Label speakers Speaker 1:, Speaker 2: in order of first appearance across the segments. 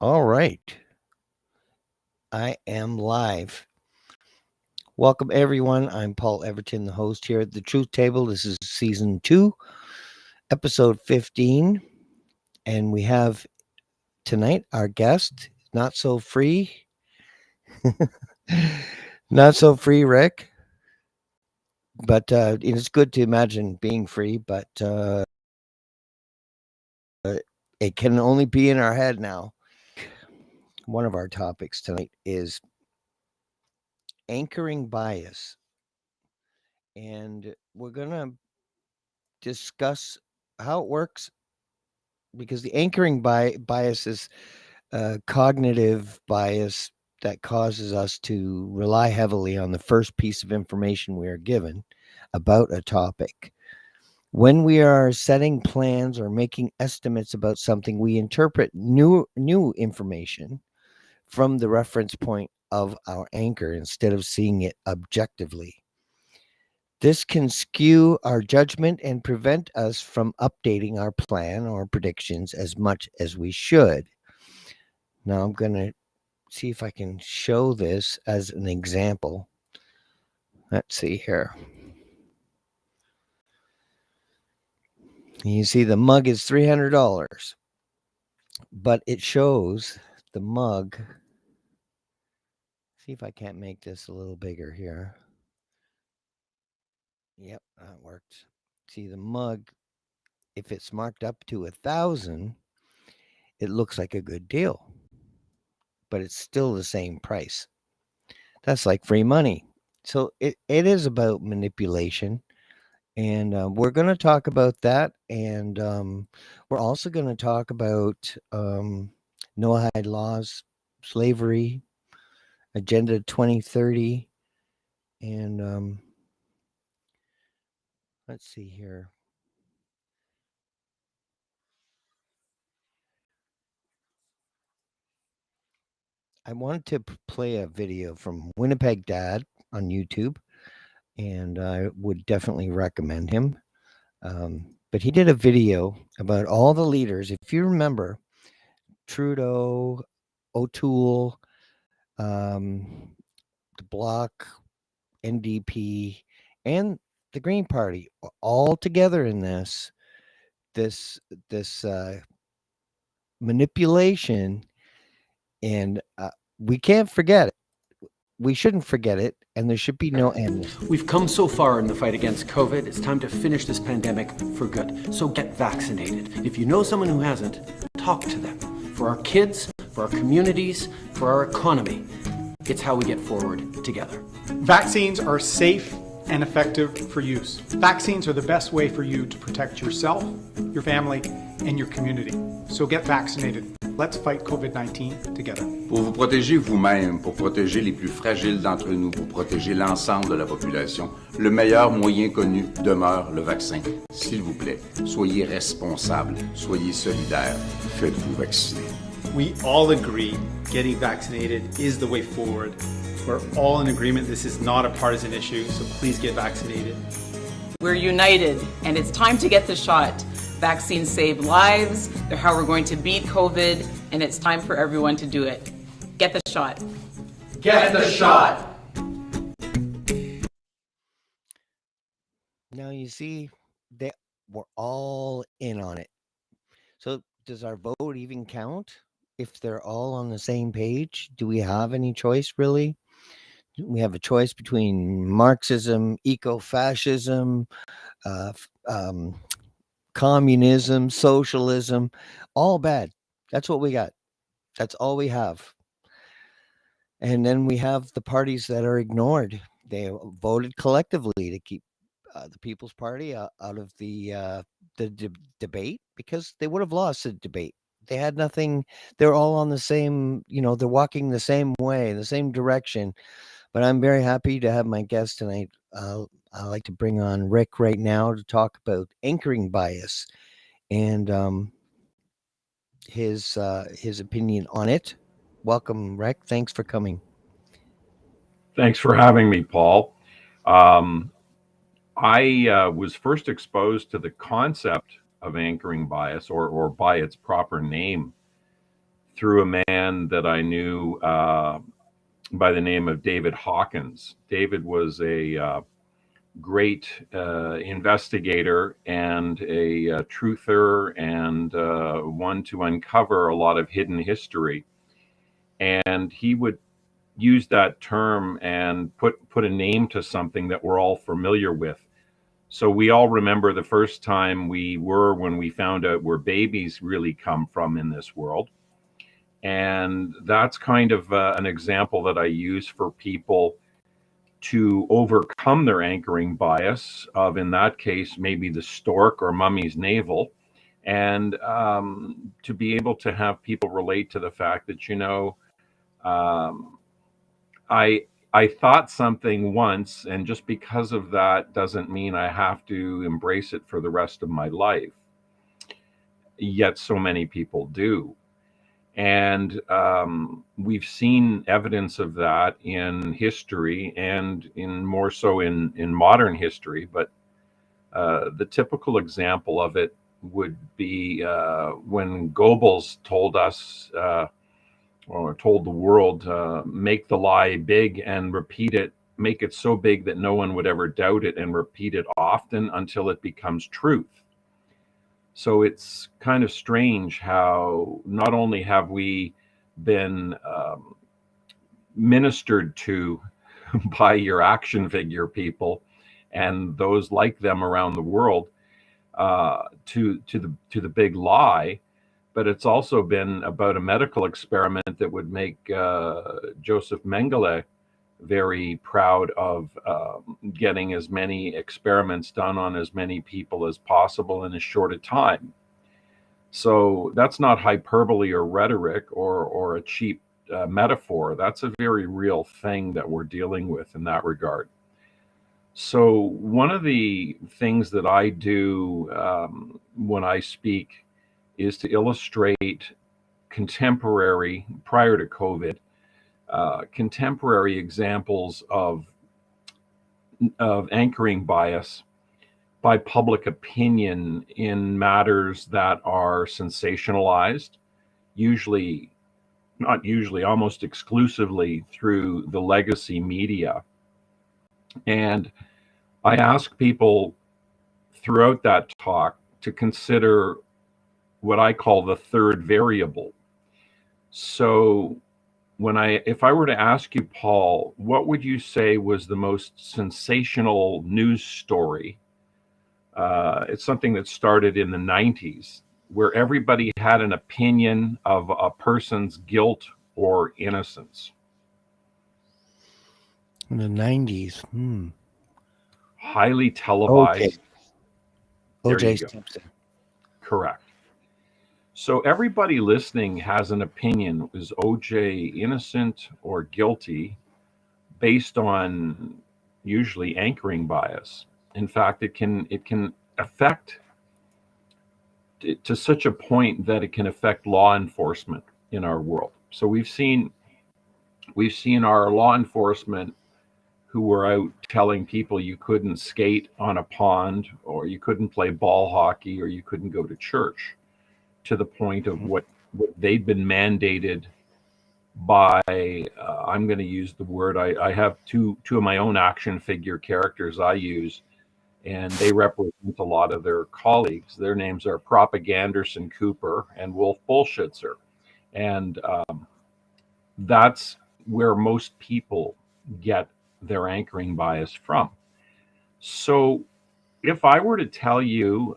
Speaker 1: All right. I am live. Welcome, everyone. I'm Paul Everton, the host here at the Truth Table. This is season 2, episode 15. And we have tonight our guest, not so free. Not so free, Rick. But it's good to imagine being free, but it can only be in our head now. One of our topics tonight is anchoring bias. And we're going to discuss how it works because the anchoring bias is a cognitive bias that causes us to rely heavily on the first piece of information we are given about a topic. When we are setting plans or making estimates about something, we interpret new information from the reference point of our anchor instead of seeing it objectively. This can skew our judgment and prevent us from updating our plan or predictions as much as we should. Now, I'm going to see if I can show this as an example. Let's see here. You see the mug is $300, but it shows the mug. See if I can't make this a little bigger here. Yep, that worked. See the mug, if it's marked up to 1,000, it looks like a good deal, but it's still the same price. That's like free money. So it is about manipulation. And we're going to talk about that. And we're also going to talk about Noahide laws, slavery, Agenda 2030. And let's see here. I wanted to play a video from Winnipeg Dad on YouTube, and I would definitely recommend him. But he did a video about all the leaders. If you remember, Trudeau, O'Toole, the Bloc, NDP, and the Green Party all together in this manipulation, and we can't forget it. We shouldn't forget it, and there should be no end.
Speaker 2: We've come so far in the fight against COVID, it's time to finish this pandemic for good. So get vaccinated. If you know someone who hasn't, talk to them. For our kids, for our communities, for our economy. It's how we get forward together.
Speaker 3: Vaccines are safe and effective for use. Vaccines are the best way for you to protect yourself, your family, and your community. So get vaccinated. Let's fight COVID-19 together.
Speaker 4: Pour vous protéger vous-même, pour protéger les plus fragiles d'entre nous, pour protéger l'ensemble de la population, le meilleur moyen connu demeure le vaccin. S'il vous plaît, soyez responsables, soyez solidaires, faites-vous vacciner.
Speaker 3: We all agree getting vaccinated is the way forward. We're all in agreement this is not a partisan issue, so please get vaccinated.
Speaker 5: We're united, and it's time to get the shot. Vaccines save lives, they're how we're going to beat COVID, and it's time for everyone to do it. Get the shot.
Speaker 2: Get the shot!
Speaker 1: Now you see, we're all in on it. So does our vote even count if they're all on the same page? Do we have any choice, really? We have a choice between Marxism, eco-fascism, communism, socialism, all bad. That's what we got. That's all we have. And then we have the parties that are ignored. They voted collectively to keep the People's Party out of the debate because they would have lost the debate. They had nothing. They're all on the same, they're walking the same way, the same direction. But I'm very happy to have my guest tonight. I'd like to bring on Rick right now to talk about anchoring bias and his opinion on it. Welcome, Rick. Thanks for coming.
Speaker 6: Thanks for having me, Paul. I was first exposed to the concept of anchoring bias, or by its proper name, through a man that I knew by the name of David Hawkins. David was a great investigator and a truther and one to uncover a lot of hidden history. And he would use that term and put a name to something that we're all familiar with. So we all remember the first time when we found out where babies really come from in this world. And that's kind of an example that I use for people to overcome their anchoring bias of, in that case, maybe the stork or mummy's navel, and to be able to have people relate to the fact that, um, I thought something once, and just because of that doesn't mean I have to embrace it for the rest of my life. Yet so many people do. And we've seen evidence of that in history and in more so in modern history. But the typical example of it would be when Goebbels told us, or told the world, make the lie big and repeat it, make it so big that no one would ever doubt it, and repeat it often until it becomes truth. So it's kind of strange how not only have we been ministered to by your action figure people and those like them around the world to the big lie, but it's also been about a medical experiment that would make Joseph Mengele very proud of getting as many experiments done on as many people as possible in as short a time. So that's not hyperbole or rhetoric or a cheap metaphor. That's a very real thing that we're dealing with in that regard. So one of the things that I do when I speak is to illustrate contemporary, prior to COVID, contemporary examples of anchoring bias by public opinion in matters that are sensationalized, almost exclusively through the legacy media. And I ask people throughout that talk to consider what I call the third variable. So if I were to ask you, Paul, what would you say was the most sensational news story? It's something that started in the 90s, where everybody had an opinion of a person's guilt or innocence.
Speaker 1: In the 90s.
Speaker 6: Highly televised. There
Speaker 1: O.J.
Speaker 6: you go.
Speaker 1: Simpson.
Speaker 6: Correct. So everybody listening has an opinion. Is O.J. innocent or guilty based on usually anchoring bias? In fact, it can affect it to such a point that it can affect law enforcement in our world. So we've seen our law enforcement who were out telling people you couldn't skate on a pond, or you couldn't play ball hockey, or you couldn't go to church, to the point of what they'd been mandated by, I'm going to use the word, I have two of my own action figure characters I use, and they represent a lot of their colleagues. Their names are Propaganderson Cooper and Wolf Bullshitzer. And that's where most people get their anchoring bias from. So if I were to tell you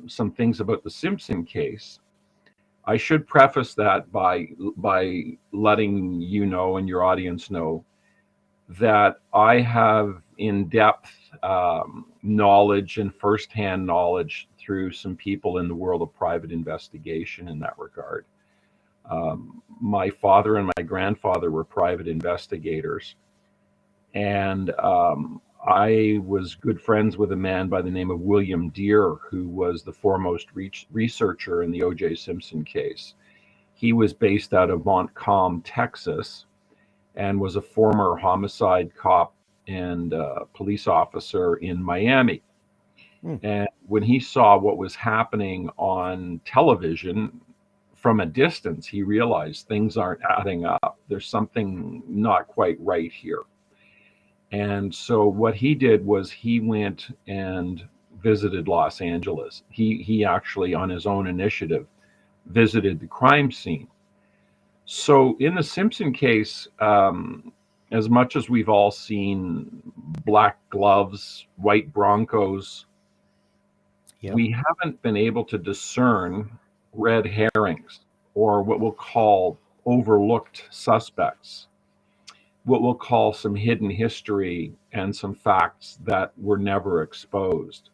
Speaker 6: some things about the Simpson case, I should preface that by letting you know and your audience know that I have in-depth knowledge and firsthand knowledge through some people in the world of private investigation in that regard. My father and my grandfather were private investigators, and I was good friends with a man by the name of William Deere, who was the foremost researcher in the O.J. Simpson case. He was based out of Montcalm, Texas, and was a former homicide cop and police officer in Miami. And when he saw what was happening on television from a distance, he realized things aren't adding up. There's something not quite right here. And so what he did was he went and visited Los Angeles. He actually, on his own initiative, visited the crime scene. So in the Simpson case, as much as we've all seen black gloves, white Broncos,
Speaker 1: Yep.
Speaker 6: we haven't been able to discern red herrings, or what we'll call overlooked suspects, what we'll call some hidden history and some facts that were never exposed.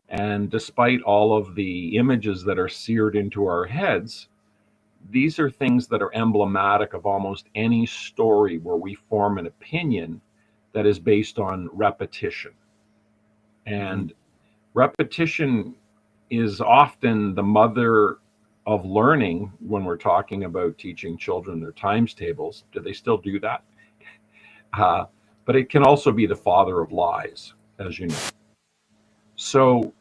Speaker 6: And despite all of the images that are seared into our heads, these are things that are emblematic of almost any story where we form an opinion that is based on repetition. And repetition is often the mother of learning when we're talking about teaching children their times tables. Do they still do that? But it can also be the father of lies, as you know. So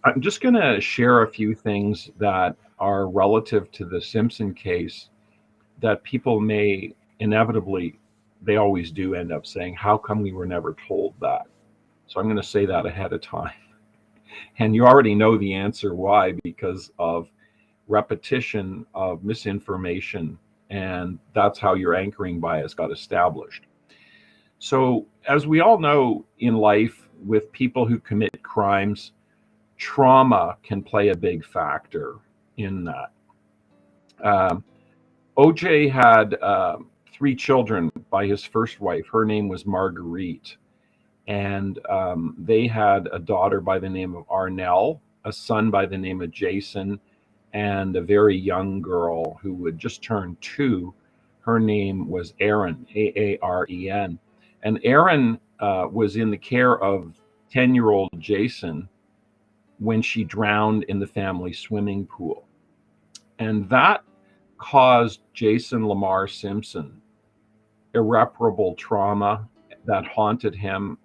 Speaker 6: I'm just going to share a few things that are relative to the Simpson case that people may inevitably, they always do end up saying, how come we were never told that? So I'm going to say that ahead of time. And you already know the answer why, because of repetition of misinformation, and that's how your anchoring bias got established. So as we all know in life, with people who commit crimes, trauma can play a big factor in that. OJ had 3 children by his first wife. Her name was Marguerite. And they had a daughter by the name of Arnell, a son by the name of Jason, and a very young girl who had just turned 2. Her name was Aaron, Aaren. And Aaron was in the care of 10-year-old Jason when she drowned in the family swimming pool. And that caused Jason Lamar Simpson irreparable trauma that haunted him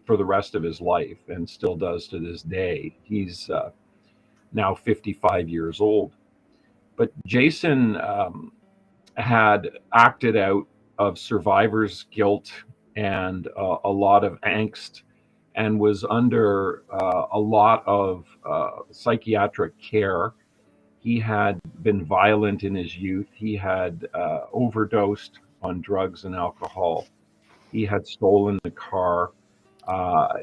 Speaker 6: for the rest of his life, and still does to this day. He's now 55 years old. But Jason had acted out of survivor's guilt and a lot of angst, and was under a lot of psychiatric care. He had been violent in his youth. He had overdosed on drugs and alcohol. He had stolen a car.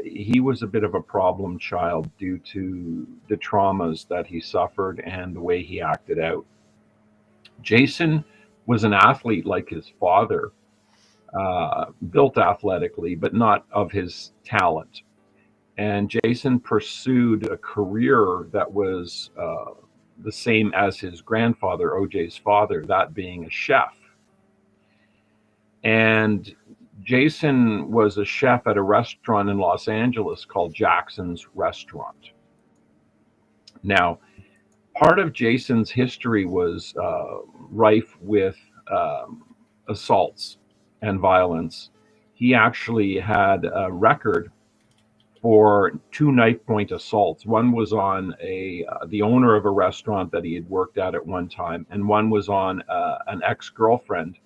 Speaker 6: He was a bit of a problem child due to the traumas that he suffered and the way he acted out. Jason was an athlete like his father, built athletically, but not of his talent. And Jason pursued a career that was the same as his grandfather, OJ's father, that being a chef. And Jason was a chef at a restaurant in Los Angeles called Jackson's Restaurant. Now, part of Jason's history was rife with assaults and violence. He actually had a record for 2 knife-point assaults. One was on the owner of a restaurant that he had worked at one time, and one was on an ex-girlfriend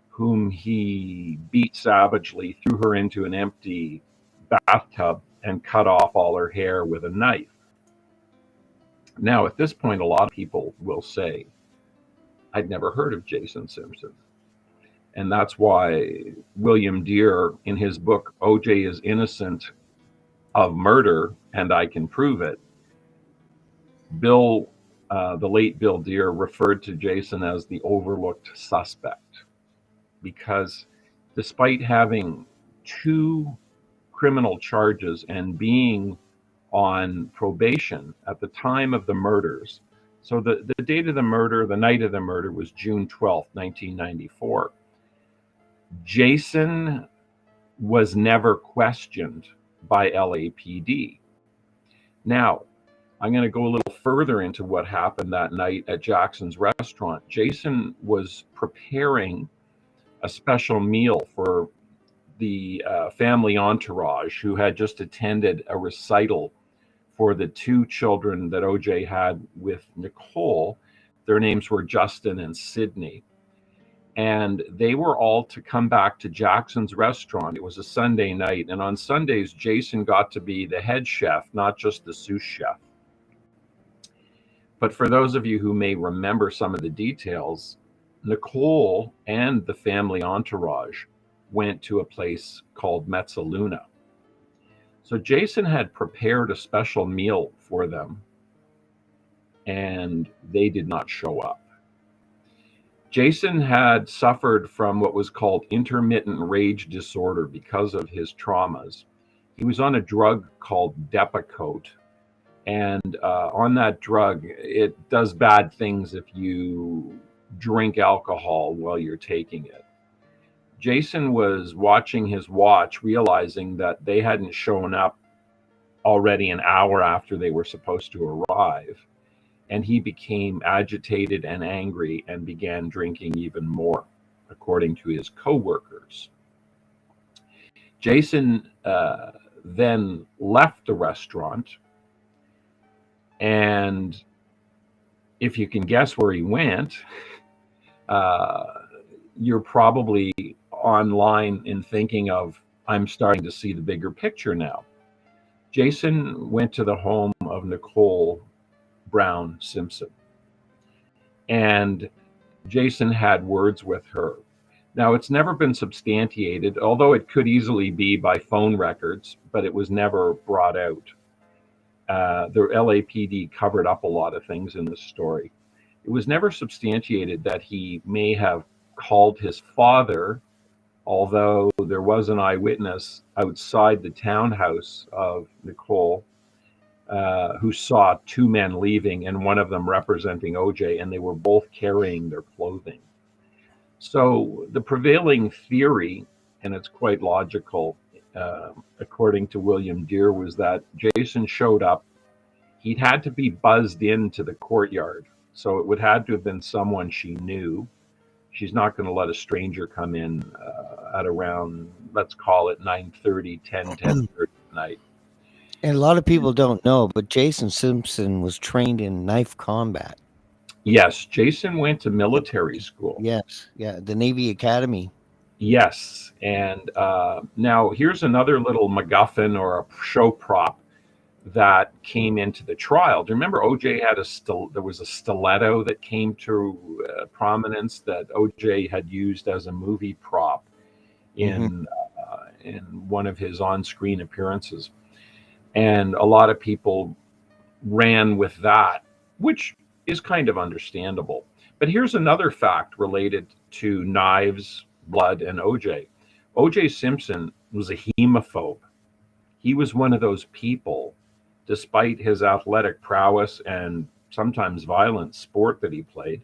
Speaker 6: whom he beat savagely, threw her into an empty bathtub, and cut off all her hair with a knife. Now, at this point, a lot of people will say, I'd never heard of Jason Simpson. And that's why William Deere, in his book, OJ is Innocent of Murder, and I Can Prove It, the late Bill Deere, referred to Jason as the overlooked suspect. Because despite having 2 criminal charges and being on probation at the time of the murders, so the date of the murder, the night of the murder, was June 12th, 1994. Jason was never questioned by LAPD. Now, I'm going to go a little further into what happened that night at Jackson's Restaurant. Jason was preparing a special meal for the family entourage who had just attended a recital for the 2 children that OJ had with Nicole Their names were Justin and Sydney. And they were all to come back to Jackson's restaurant. It was a Sunday night. And on Sundays, Jason got to be the head chef, not just the sous chef. But for those of you who may remember some of the details, Nicole and the family entourage went to a place called Mezzaluna. So Jason had prepared a special meal for them, and they did not show up. Jason had suffered from what was called intermittent rage disorder because of his traumas. He was on a drug called Depakote, and on that drug, it does bad things if you drink alcohol while you're taking it. Jason was watching his watch, realizing that they hadn't shown up already an hour after they were supposed to arrive. And he became agitated and angry and began drinking even more, according to his coworkers. Jason then left the restaurant, and if you can guess where he went, you're probably online in thinking of, I'm starting to see the bigger picture now. Jason went to the home of Nicole Brown Simpson, and Jason had words with her. Now, it's never been substantiated, although it could easily be by phone records, but it was never brought out. The LAPD covered up a lot of things in this story. It was never substantiated that he may have called his father, although there was an eyewitness outside the townhouse of Nicole who saw two men leaving, and one of them representing OJ, and they were both carrying their clothing. So the prevailing theory, and it's quite logical, according to William Deere, was that Jason showed up. He'd had to be buzzed into the courtyard, so it would have to have been someone she knew. She's not going to let a stranger come in at around, let's call it 9:30, 10:30 at night.
Speaker 1: And a lot of people don't know, but Jason Simpson was trained in knife combat.
Speaker 6: Yes, Jason went to military school.
Speaker 1: Yes, yeah, the Navy Academy.
Speaker 6: Yes, and now here's another little MacGuffin or a show prop that came into the trial. Do you remember OJ had there was a stiletto that came to prominence that OJ had used as a movie prop in one of his on-screen appearances. And a lot of people ran with that, which is kind of understandable. But here's another fact related to knives, blood, and OJ. OJ Simpson was a hemophobe. He was one of those people, despite his athletic prowess and sometimes violent sport that he played,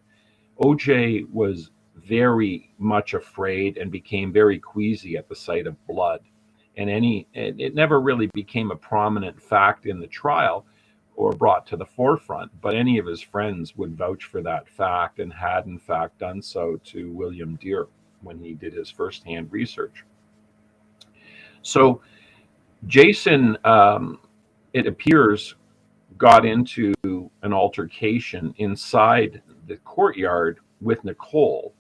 Speaker 6: OJ was very much afraid and became very queasy at the sight of blood. And it never really became a prominent fact in the trial or brought to the forefront, but any of his friends would vouch for that fact and had in fact done so to William Deere when he did his firsthand research. So Jason, it appears, got into an altercation inside the courtyard with Nicole.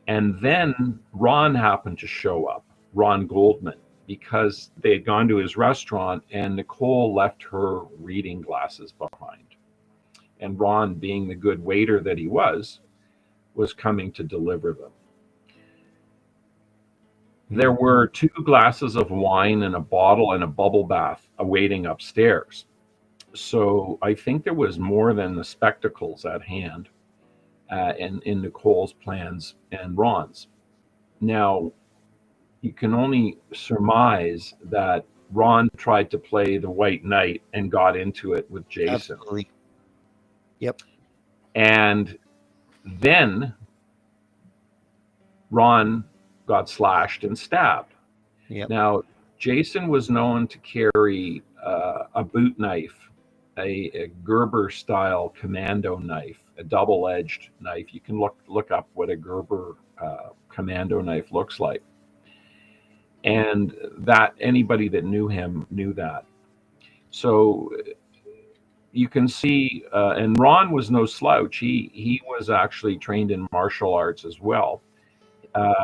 Speaker 6: And then Ron happened to show up, Ron Goldman, because they had gone to his restaurant and Nicole left her reading glasses behind. And Ron, being the good waiter that he was coming to deliver them. There were 2 glasses of wine and a bottle and a bubble bath awaiting upstairs. So I think there was more than the spectacles at hand in Nicole's plans and Ron's. Now, you can only surmise that Ron tried to play the white knight and got into it with Jason.
Speaker 1: Absolutely. Yep.
Speaker 6: And then Ron got slashed and stabbed.
Speaker 1: Yep.
Speaker 6: Now, Jason was known to carry a boot knife, a Gerber-style commando knife, a double-edged knife. You can look up what a Gerber commando knife looks like. And that anybody that knew him knew that. So you can see, and Ron was no slouch. He was actually trained in martial arts as well.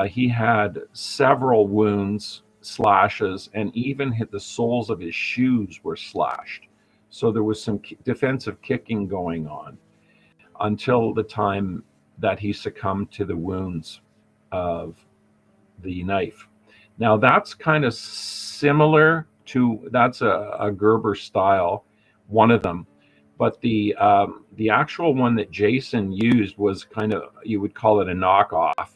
Speaker 6: He had several wounds, slashes, and even hit the soles of his shoes were slashed. So there was some defensive kicking going on until the time that he succumbed to the wounds of the knife. Now that's kind of similar to, that's a Gerber style, one of them. But the actual one that Jason used was kind of, you would call it a knockoff,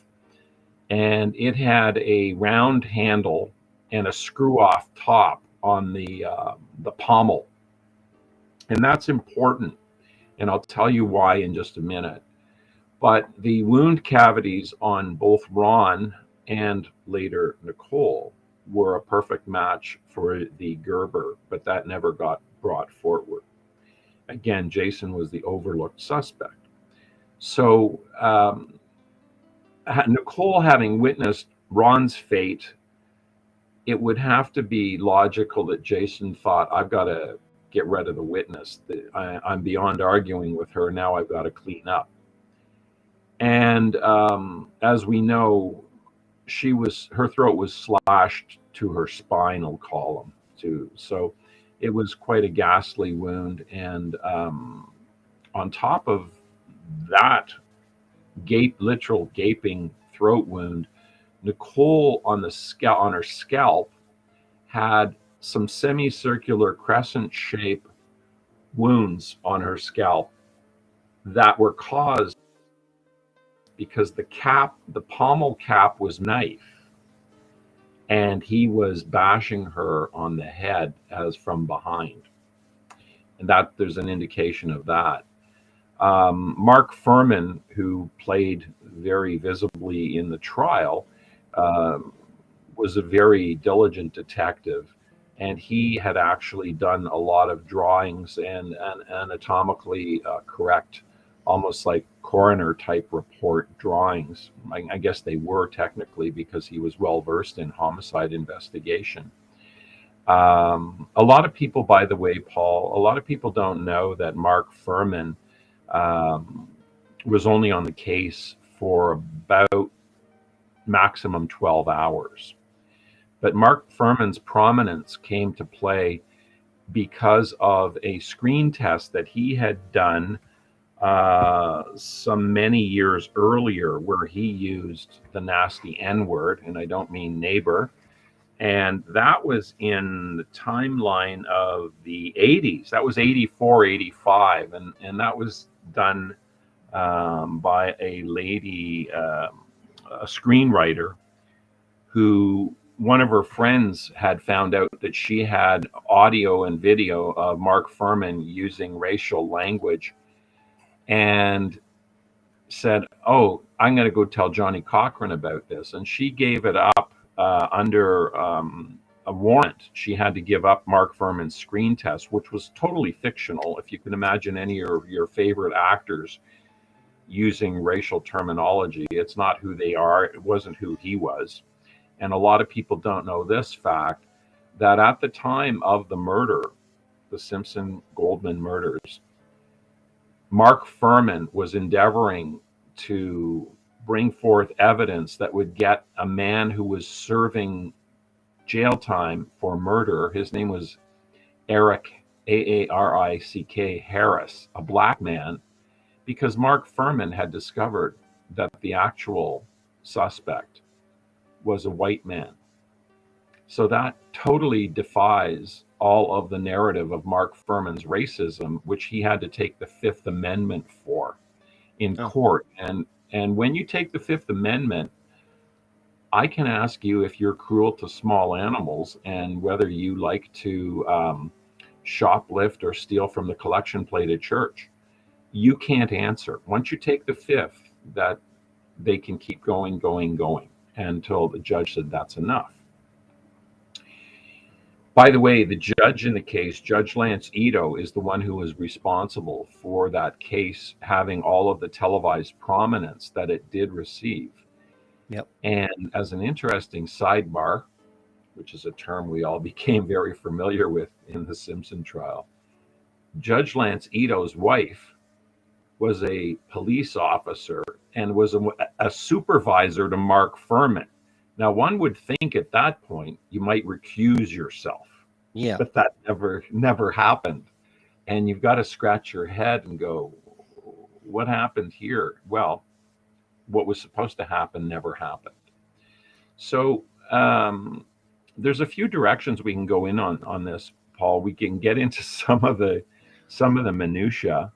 Speaker 6: and it had a round handle and a screw off top on the pommel, and that's important, and I'll tell you why in just a minute. But the wound cavities on both Ron and later Nicole were a perfect match for the Gerber, but that never got brought forward. Again, Jason was the overlooked suspect. So Nicole, having witnessed Ron's fate, it would have to be logical that Jason thought, I've got to get rid of the witness. I'm beyond arguing with her. Now I've got to clean up. And as we know, her throat was slashed to her spinal column too. So it was quite a ghastly wound. And on top of that literal gaping throat wound, Nicole on her scalp had some semicircular crescent shape wounds on her scalp that were caused because the pommel cap was knife, and he was bashing her on the head as from behind, and that there's an indication of that. Mark Furman, who played very visibly in the trial, was a very diligent detective, and he had actually done a lot of drawings and anatomically correct, almost like coroner type report drawings. I guess they were technically, because he was well versed in homicide investigation. A lot of people, by the way, Paul, a lot of people don't know that Mark Furman was only on the case for about maximum 12 hours. But Mark Furman's prominence came to play because of a screen test that he had done some many years earlier, where he used the nasty N-word, and I don't mean neighbor. And that was in the timeline of the 80s. That was 84, 85. And that was done by a lady, a screenwriter, who one of her friends had found out that she had audio and video of Mark Furman using racial language, and said, oh, I'm going to go tell Johnny Cochran about this. And she gave it up under a warrant. She had to give up Mark Furman's screen test, which was totally fictional. If you can imagine any of your favorite actors using racial terminology, it's not who they are. It wasn't who he was. And a lot of people don't know this fact, that at the time of the murder, the Simpson Goldman murders, Mark Furman was endeavoring to bring forth evidence that would get a man who was serving jail time for murder. His name was Eric, Aarick, Harris, a black man, because Mark Furman had discovered that the actual suspect was a white man. So that totally defies all of the narrative of Mark Furman's racism, which he had to take the Fifth Amendment for in court. And when you take the Fifth Amendment, I can ask you if you're cruel to small animals and whether you like to shoplift or steal from the collection plate at church. You can't answer. Once you take the Fifth, that they can keep going until the judge said that's enough. By the way, the judge in the case, Judge Lance Ito, is the one who was responsible for that case having all of the televised prominence that it did receive.
Speaker 1: Yep.
Speaker 6: And as an interesting sidebar, which is a term we all became very familiar with in the Simpson trial, Judge Lance Ito's wife was a police officer and was a supervisor to Mark Furman. Now, one would think at that point you might recuse yourself,
Speaker 1: Yeah.
Speaker 6: but that never happened. And you've got to scratch your head and go, what happened here? Well, what was supposed to happen never happened. So there's a few directions we can go in on this, Paul. We can get into some of the minutia.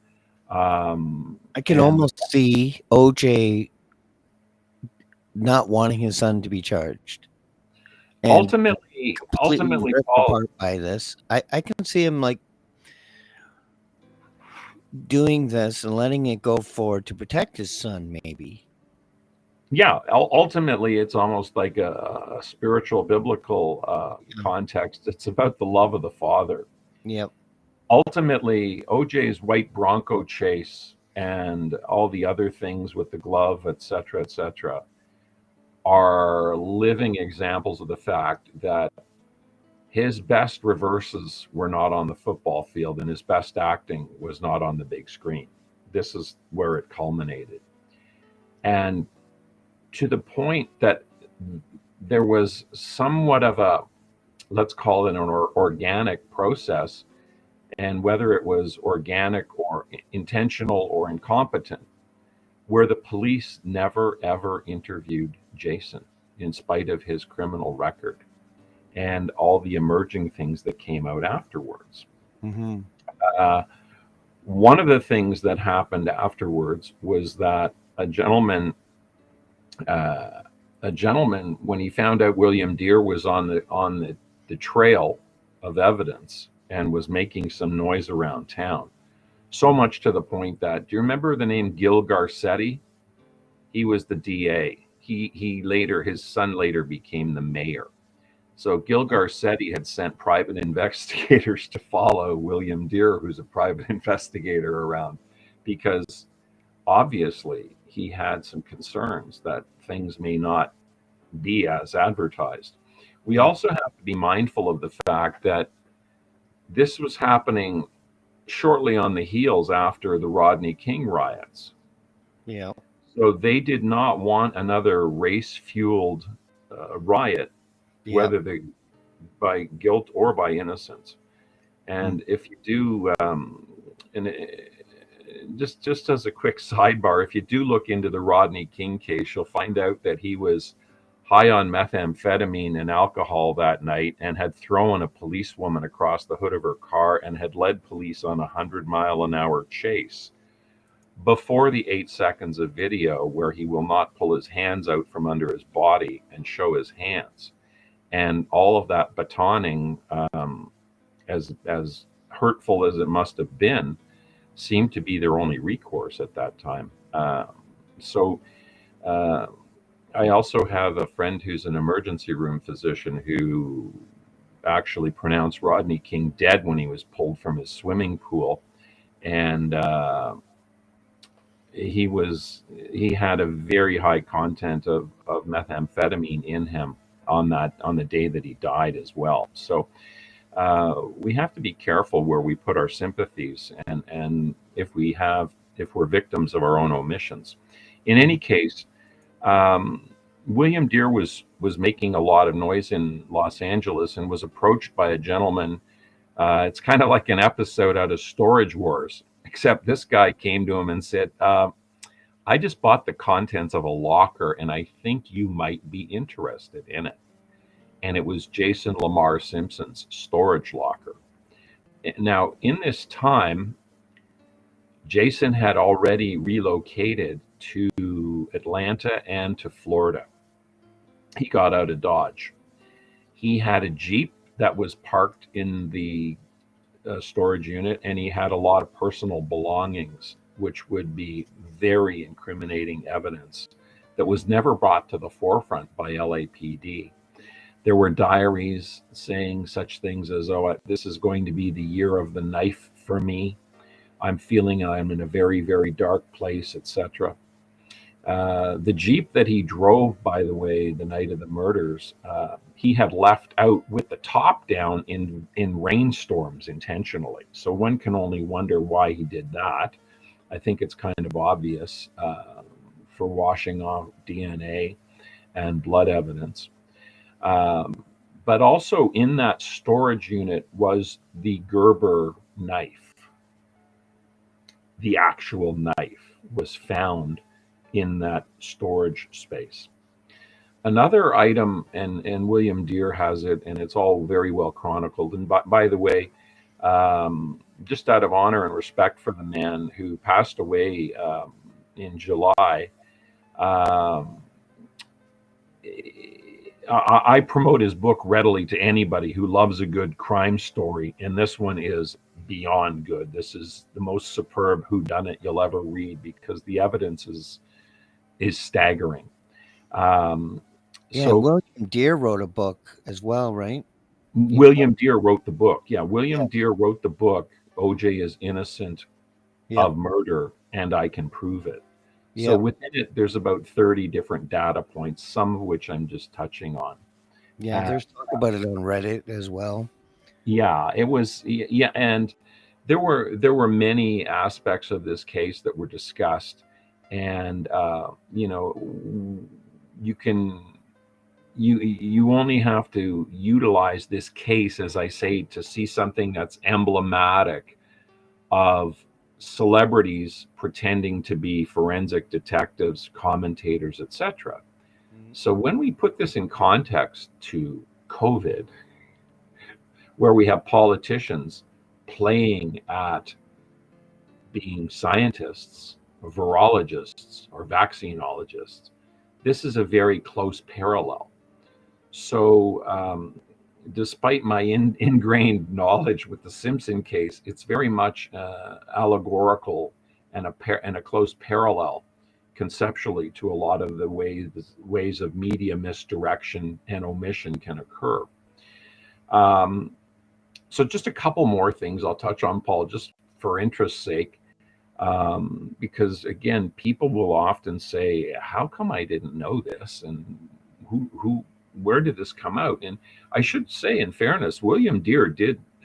Speaker 1: I can almost see OJ not wanting his son to be charged. And
Speaker 6: ultimately,
Speaker 1: ripped
Speaker 6: Paul,
Speaker 1: apart by this. I can see him like doing this and letting it go forward to protect his son, maybe.
Speaker 6: yeah, ultimately, it's almost like a spiritual, biblical context. It's about the love of the Father.
Speaker 1: Yep.
Speaker 6: Ultimately, OJ's white Bronco chase and all the other things with the glove, et cetera, are living examples of the fact that his best reverses were not on the football field and his best acting was not on the big screen. This is where it culminated. And to the point that there was somewhat of a, let's call it an organic process, and whether it was organic or intentional or incompetent, where the police never ever interviewed Jason in spite of his criminal record and all the emerging things that came out afterwards.
Speaker 1: Mm-hmm.
Speaker 6: One of the things that happened afterwards was that a gentleman, when he found out William Deere was on the trail of evidence and was making some noise around town, so much to the point that, do you remember the name Gil Garcetti? He was the DA. His son later became the mayor. So Gil Garcetti had sent private investigators to follow William Deere, who's a private investigator, around, because obviously he had some concerns that things may not be as advertised. We also have to be mindful of the fact that this was happening shortly on the heels after the Rodney King riots.
Speaker 1: Yeah.
Speaker 6: So they did not want another race-fueled riot, whether they by guilt or by innocence. And if you do, just as a quick sidebar, if you do look into the Rodney King case, you'll find out that he was high on methamphetamine and alcohol that night and had thrown a policewoman across the hood of her car and had led police on a 100-mile-an-hour chase. Before the 8 seconds of video where he will not pull his hands out from under his body and show his hands. And all of that batoning, as hurtful as it must have been, seemed to be their only recourse at that time. I also have a friend who's an emergency room physician who actually pronounced Rodney King dead when he was pulled from his swimming pool. And he had a very high content of methamphetamine in him on the day that he died as well. So we have to be careful where we put our sympathies and if we're victims of our own omissions. In any case, William Deere was making a lot of noise in Los Angeles and was approached by a gentleman. It's kind of like an episode out of Storage Wars, except this guy came to him and said, I just bought the contents of a locker and I think you might be interested in it. And it was Jason Lamar Simpson's storage locker. Now, in this time, Jason had already relocated to Atlanta and to Florida. He got out of Dodge. He had a Jeep that was parked in the storage unit, and he had a lot of personal belongings, which would be very incriminating evidence that was never brought to the forefront by LAPD. There were diaries saying such things as, oh, this is going to be the year of the knife for me. I'm feeling I'm in a very, very dark place, etc. The Jeep that he drove, by the way, the night of the murders, he had left out with the top down in rainstorms intentionally. So one can only wonder why he did that. I think it's kind of obvious for washing off DNA and blood evidence. But also in that storage unit was the Gerber knife. The actual knife was found in that storage space. Another item, and William Deere has it, and it's all very well chronicled. And by the way, just out of honor and respect for the man who passed away in July, I promote his book readily to anybody who loves a good crime story, and this one is beyond good. This is the most superb whodunit you'll ever read because the evidence is staggering.
Speaker 1: Yeah, William Deere wrote a book as well, right?
Speaker 6: William Deere wrote the book. Yeah, William Deere wrote the book, OJ is innocent of murder, and I can prove it. So within it, there's about 30 different data points, some of which I'm just touching on.
Speaker 1: Yeah, there's talk about it on Reddit as well.
Speaker 6: Yeah, it was. Yeah, and there were many aspects of this case that were discussed, and you only have to utilize this case, as I say, to see something that's emblematic of celebrities pretending to be forensic detectives, commentators, etc. So when we put this in context to COVID, where we have politicians playing at being scientists, or virologists, or vaccinologists, this is a very close parallel. So despite my ingrained knowledge with the Simpson case, it's very much allegorical and a close parallel conceptually to a lot of the ways of media misdirection and omission can occur. So just a couple more things I'll touch on, Paul, just for interest's sake, because again, people will often say, "How come I didn't know this?" and where did this come out? And I should say, in fairness, William Deere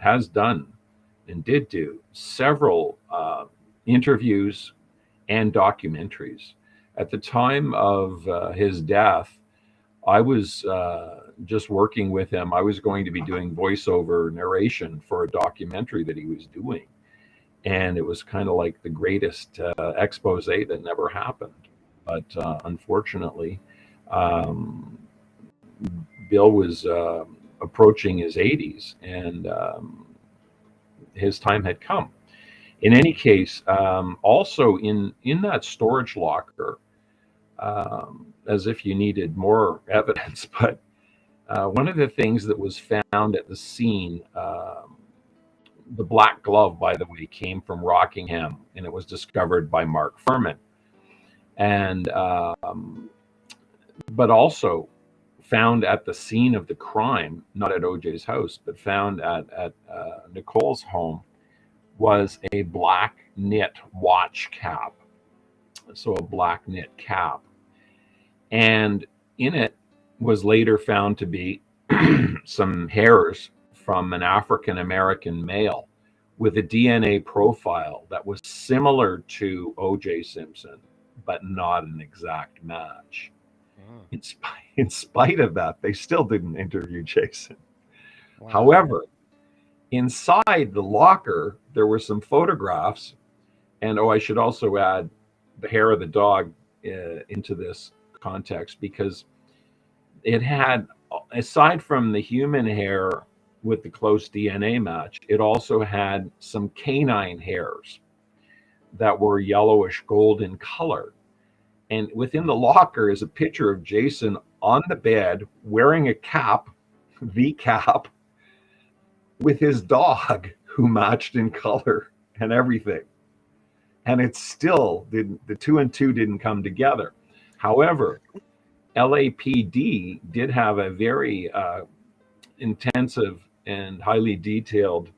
Speaker 6: has done and did do several interviews and documentaries. At the time of his death, I was just working with him. I was going to be doing voiceover narration for a documentary that he was doing. And it was kind of like the greatest expose that never happened. But unfortunately, Bill was approaching his 80s, and his time had come. In any case, also in that storage locker, as if you needed more evidence, but one of the things that was found at the scene, the black glove, by the way, came from Rockingham, and it was discovered by Mark Furman. And but also found at the scene of the crime, not at OJ's house, but found at Nicole's home, was a black knit watch cap. So a black knit cap. And in it was later found to be some hairs from an African American male with a DNA profile that was similar to OJ Simpson, but not an exact match. In spite of that, they still didn't interview Jason. Wow. However, inside the locker, there were some photographs. And I should also add the hair of the dog into this context, because it had, aside from the human hair with the close DNA match, it also had some canine hairs that were yellowish gold in color. And within the locker is a picture of Jason on the bed wearing a cap, the cap, with his dog, who matched in color and everything. And it still didn't, the two and two didn't come together. However, LAPD did have a very intensive and highly detailed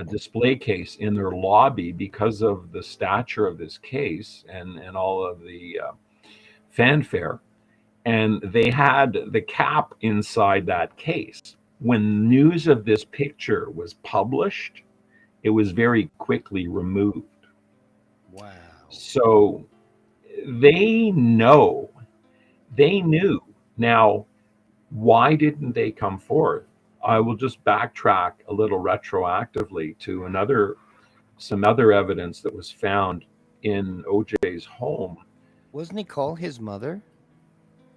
Speaker 6: display case in their lobby because of the stature of this case and all of the fanfare, and they had the cap inside that case. When news of this picture was published, it was very quickly removed.
Speaker 1: Wow.
Speaker 6: So they knew. Now, why didn't they come forth? I will just backtrack a little retroactively to some other evidence that was found in OJ's home.
Speaker 1: Wasn't Nicole his mother?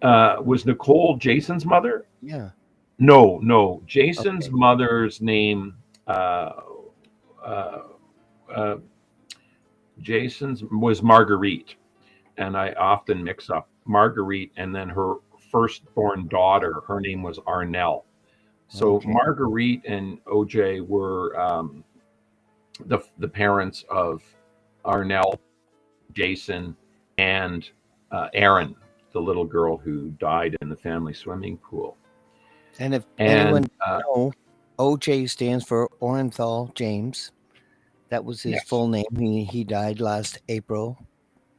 Speaker 6: Was Nicole Jason's mother?
Speaker 1: Yeah.
Speaker 6: No. Jason's
Speaker 1: Okay.
Speaker 6: mother's name, uh, uh, Jason's was Marguerite, and I often mix up Marguerite and then her firstborn daughter. Her name was Arnell. So
Speaker 1: Okay.
Speaker 6: Marguerite and OJ were the parents of Arnell, Jason, and Aaron, the little girl who died in the family swimming pool.
Speaker 1: And if
Speaker 6: And
Speaker 1: anyone know, OJ stands for Orenthal James. That was his
Speaker 6: yes,
Speaker 1: full name. He died last April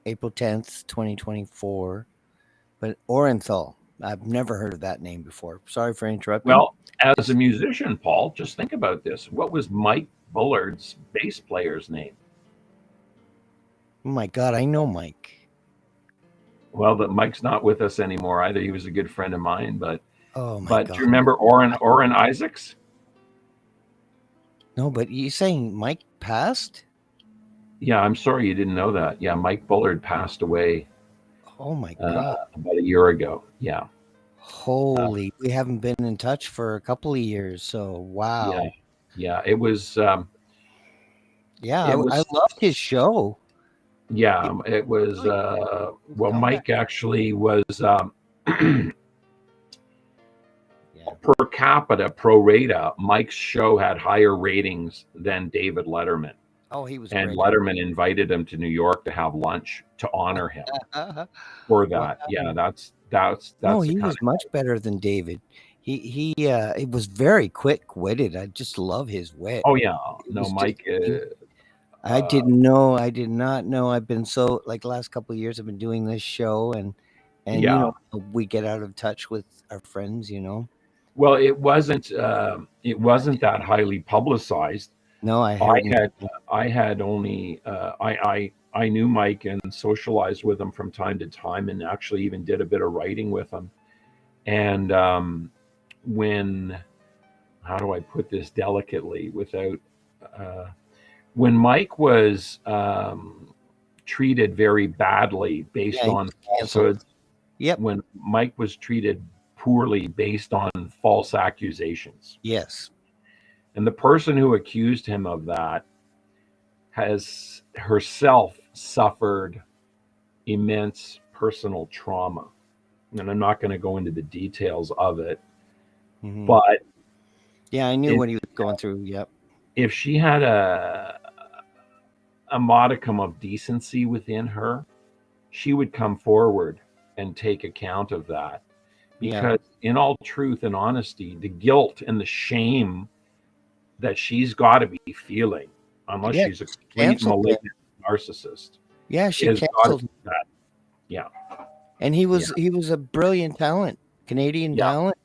Speaker 1: 10th, 2024. But Orenthal, I've never heard of that name before. Sorry for interrupting.
Speaker 6: well, as a musician, Paul, just think about this. What was Mike Bullard's bass player's name?
Speaker 1: Oh my God, I know Mike.
Speaker 6: Well, that Mike's not with us anymore either. He was a good friend of mine, but
Speaker 1: Oh my
Speaker 6: but
Speaker 1: God.
Speaker 6: do you remember Orrin Isaacs?
Speaker 1: No, but you saying Mike passed?
Speaker 6: Yeah, I'm sorry you didn't know that. Yeah, Mike Bullard passed away
Speaker 1: Oh my God.
Speaker 6: about a year ago. Yeah,
Speaker 1: Holy, we haven't been in touch for a couple of years. So wow.
Speaker 6: yeah. It was
Speaker 1: Yeah,
Speaker 6: it
Speaker 1: I
Speaker 6: was
Speaker 1: loved his show.
Speaker 6: yeah. It was well, Mike actually was
Speaker 1: Yeah.
Speaker 6: per capita pro rata. Mike's show had higher ratings than David Letterman.
Speaker 1: Oh, he was
Speaker 6: And
Speaker 1: great.
Speaker 6: Letterman invited him to New York to have lunch to honor him for that. Yeah, that's
Speaker 1: No,
Speaker 6: the
Speaker 1: he
Speaker 6: kind
Speaker 1: was much better than David. He it was very quick witted. I just love his wit.
Speaker 6: Oh yeah,
Speaker 1: It
Speaker 6: no,
Speaker 1: was just-
Speaker 6: Mike.
Speaker 1: I didn't know. I did not know. I've been so like the last couple of years. I've been doing this show, and
Speaker 6: Yeah.
Speaker 1: you know we get out of touch with our friends. You know.
Speaker 6: Well, it wasn't that highly publicized.
Speaker 1: No, I heard.
Speaker 6: I had only I knew Mike and socialized with him from time to time, and actually even did a bit of writing with him. And when how do I put this delicately without when Mike was treated very badly based
Speaker 1: Yeah, he
Speaker 6: on
Speaker 1: was canceled.
Speaker 6: falsehoods,
Speaker 1: Yep.
Speaker 6: when Mike was treated poorly based on false accusations.
Speaker 1: Yes.
Speaker 6: And the person who accused him of that has herself suffered immense personal trauma. And I'm not going to go into the details of it,
Speaker 1: Mhm.
Speaker 6: but
Speaker 1: Yeah, I knew what he was going through. Yep.
Speaker 6: if she had a modicum of decency within her, she would come forward and take account of that.
Speaker 1: Yeah.
Speaker 6: Because in all truth and honesty, the guilt and the shame that she's got to be feeling, unless
Speaker 1: Yeah,
Speaker 6: she's a complete
Speaker 1: canceled him.
Speaker 6: malignant narcissist,
Speaker 1: Yeah, she
Speaker 6: is gotta
Speaker 1: canceled
Speaker 6: be
Speaker 1: him.
Speaker 6: that. Yeah.
Speaker 1: And he was a brilliant talent, Canadian
Speaker 6: Yeah.
Speaker 1: talent,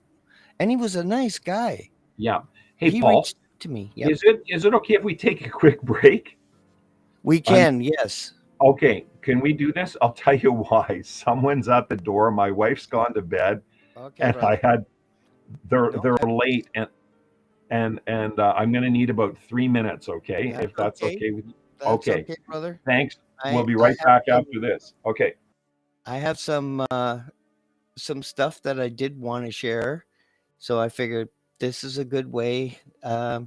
Speaker 1: and he was a nice guy.
Speaker 6: Yeah. Hey,
Speaker 1: He
Speaker 6: Paul,
Speaker 1: reached out to me. Yep.
Speaker 6: is it okay if we take a quick break?
Speaker 1: We can, yes.
Speaker 6: Okay, can we do this? I'll tell you why. Someone's at the door. My wife's gone to bed,
Speaker 1: Okay.
Speaker 6: and
Speaker 1: brother.
Speaker 6: they're
Speaker 1: No,
Speaker 6: late, and I'm going to need about 3 minutes. Okay,
Speaker 1: That's
Speaker 6: if that's
Speaker 1: okay.
Speaker 6: okay with you.
Speaker 1: That's
Speaker 6: Okay.
Speaker 1: okay, brother.
Speaker 6: Thanks.
Speaker 1: I-
Speaker 6: We'll be
Speaker 1: I
Speaker 6: right
Speaker 1: have
Speaker 6: back
Speaker 1: some-
Speaker 6: after this. Okay.
Speaker 1: I have some stuff that I did want to share, so I figured this is a good way, a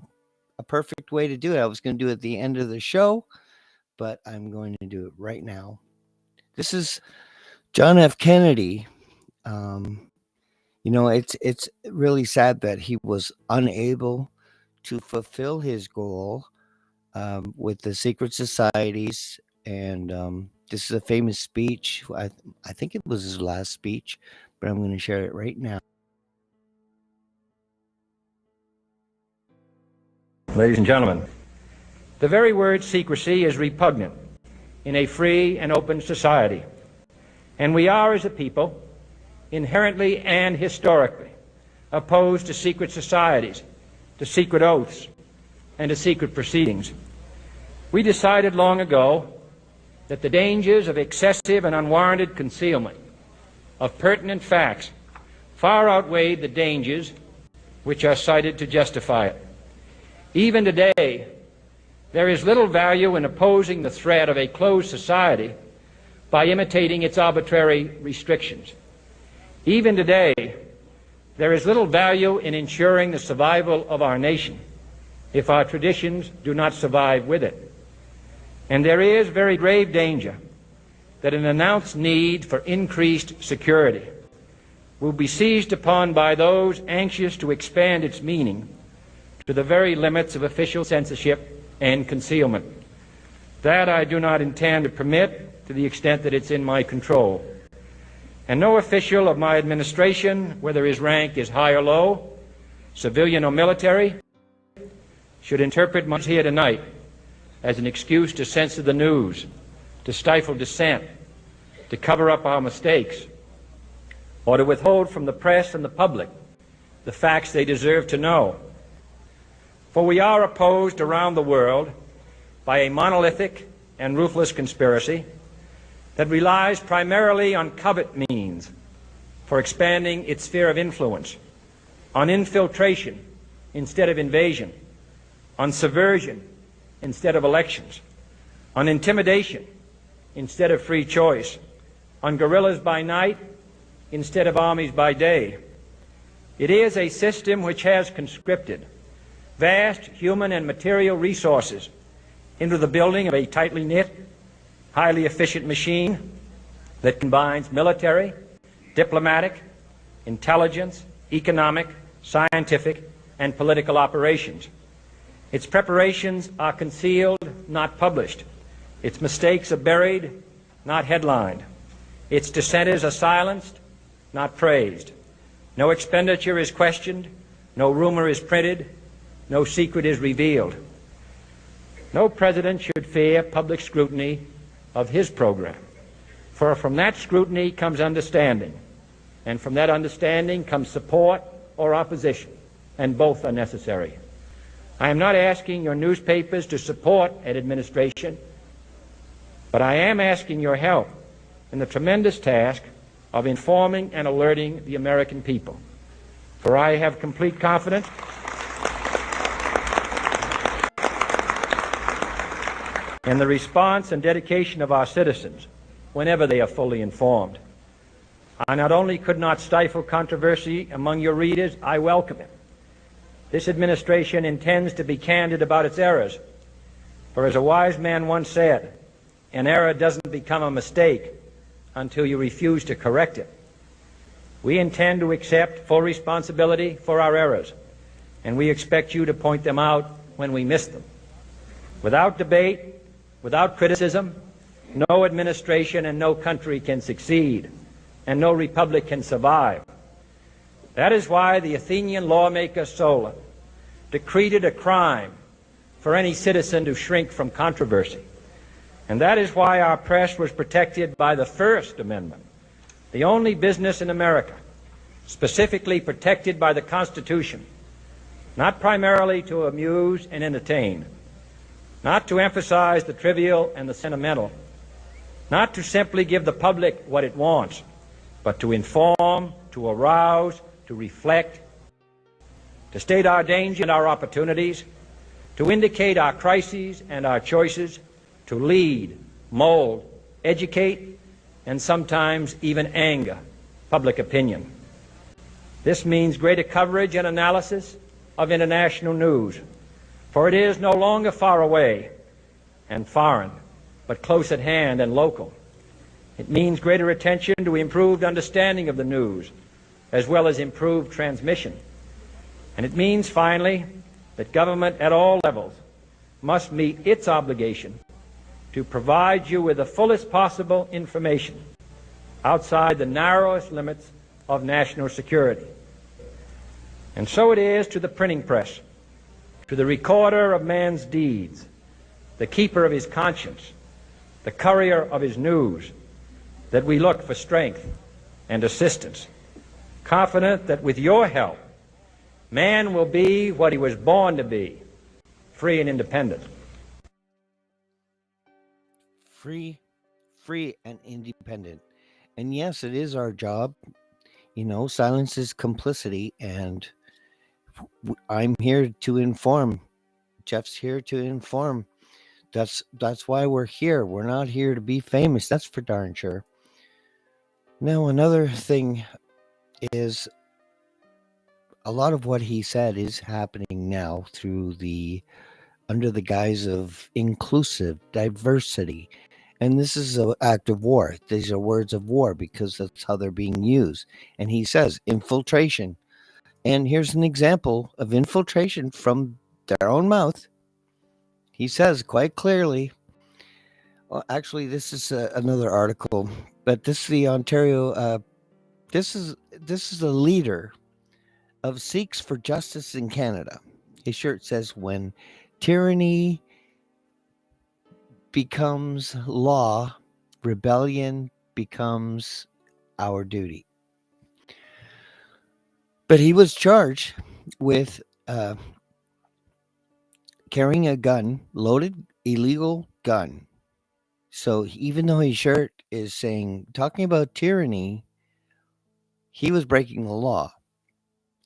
Speaker 1: perfect way to do it. I was going to do it at the end of the show, but I'm going to do it right now. This is John F. Kennedy. You know, it's really sad that he was unable to fulfill his goal with the secret societies, and this is a famous speech. I think it was his last speech, but I'm going to share it right now.
Speaker 7: Ladies and gentlemen, the very word secrecy is repugnant in a free and open society. And we are, as a people, inherently and historically opposed to secret societies, to secret oaths, and to secret proceedings. We decided long ago that the dangers of excessive and unwarranted concealment of pertinent facts far outweighed the dangers which are cited to justify it. Even today, there is little value in opposing the threat of a closed society by imitating its arbitrary restrictions. Even today, there is little value in ensuring the survival of our nation if our traditions do not survive with it. And there is very grave danger that an announced need for increased security will be seized upon by those anxious to expand its meaning to the very limits of official censorship and concealment. That I do not intend to permit to the extent that it's in my control. And no official of my administration, whether his rank is high or low, civilian or military, should interpret my here tonight as an excuse to censor the news, to stifle dissent, to cover up our mistakes, or to withhold from the press and the public the facts they deserve to know. For we are opposed around the world by a monolithic and ruthless conspiracy that relies primarily on covert means for expanding its sphere of influence, on infiltration instead of invasion, on subversion instead of elections, on intimidation instead of free choice, on guerrillas by night instead of armies by day. It is a system which has conscripted vast human and material resources into the building of a tightly knit, highly efficient machine that combines military, diplomatic, intelligence, economic, scientific, and political operations. Its preparations are concealed, not published. Its mistakes are buried, not headlined. Its dissenters are silenced, not praised. No expenditure is questioned, no rumor is printed, no secret is revealed. No president should fear public scrutiny of his program, for from that scrutiny comes understanding, and from that understanding comes support or opposition, and both are necessary. I am not asking your newspapers to support an administration, but I am asking your help in the tremendous task of informing and alerting the American people. For I have complete confidence in the response and dedication of our citizens whenever they are fully informed. I not only could not stifle controversy among your readers, I welcome it. This administration intends to be candid about its errors, for as a wise man once said, an error doesn't become a mistake until you refuse to correct it. We intend to accept full responsibility for our errors, and we expect you to point them out when we miss them. Without debate, without criticism, no administration and no country can succeed, and no republic can survive. That is why the Athenian lawmaker Solon decreed it a crime for any citizen to shrink from controversy. And that is why our press was protected by the First Amendment, the only business in America specifically protected by the Constitution, not primarily to amuse and entertain, not to emphasize the trivial and the sentimental, not to simply give the public what it wants, but to inform, to arouse, to reflect, to state our danger and our opportunities, to indicate our crises and our choices, to lead, mold, educate, and sometimes even anger public opinion. This means greater coverage and analysis of international news, for it is no longer far away and foreign, but close at hand and local. It means greater attention to improved understanding of the news, as well as improved transmission. And it means, finally, that government at all levels must meet its obligation to provide you with the fullest possible information outside the narrowest limits of national security. And so it is to the printing press, to the recorder of man's deeds, the keeper of his conscience, the courier of his news, that we look for strength and assistance, confident that with your help, man will be what he was born to be, free and independent.
Speaker 1: Free and independent. And yes, it is our job. Silence is complicity, and I'm here to inform. Jeff's here to inform. That's why we're here. We're not here to be famous. That's for darn sure. Now, another thing is a lot of what he said is happening now under the guise of inclusive diversity. And this is an act of war. These are words of war because that's how they're being used. And he says infiltration. And here's an example of infiltration from their own mouth. He says quite clearly, well, actually, this is another article, but this is the Ontario, this is the leader of Sikhs for Justice in Canada. His shirt says, when tyranny becomes law, rebellion becomes our duty. But he was charged with carrying a gun, loaded illegal gun. So even though his shirt is talking about tyranny, he was breaking the law.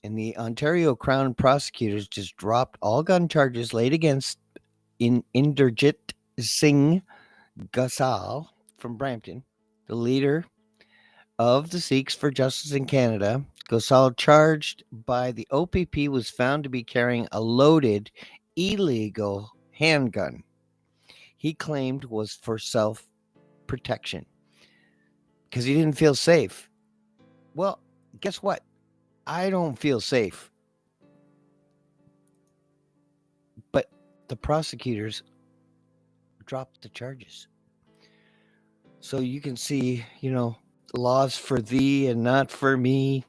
Speaker 1: And the Ontario Crown prosecutors just dropped all gun charges laid against Inderjit Singh Ghosal from Brampton, the leader of the Sikhs for Justice in Canada. Ghosal, charged by the OPP, was found to be carrying a loaded illegal handgun he claimed was for self-protection because he didn't feel safe. Well, guess what? I don't feel safe. But the prosecutors dropped the charges. So you can see, laws for thee and not for me.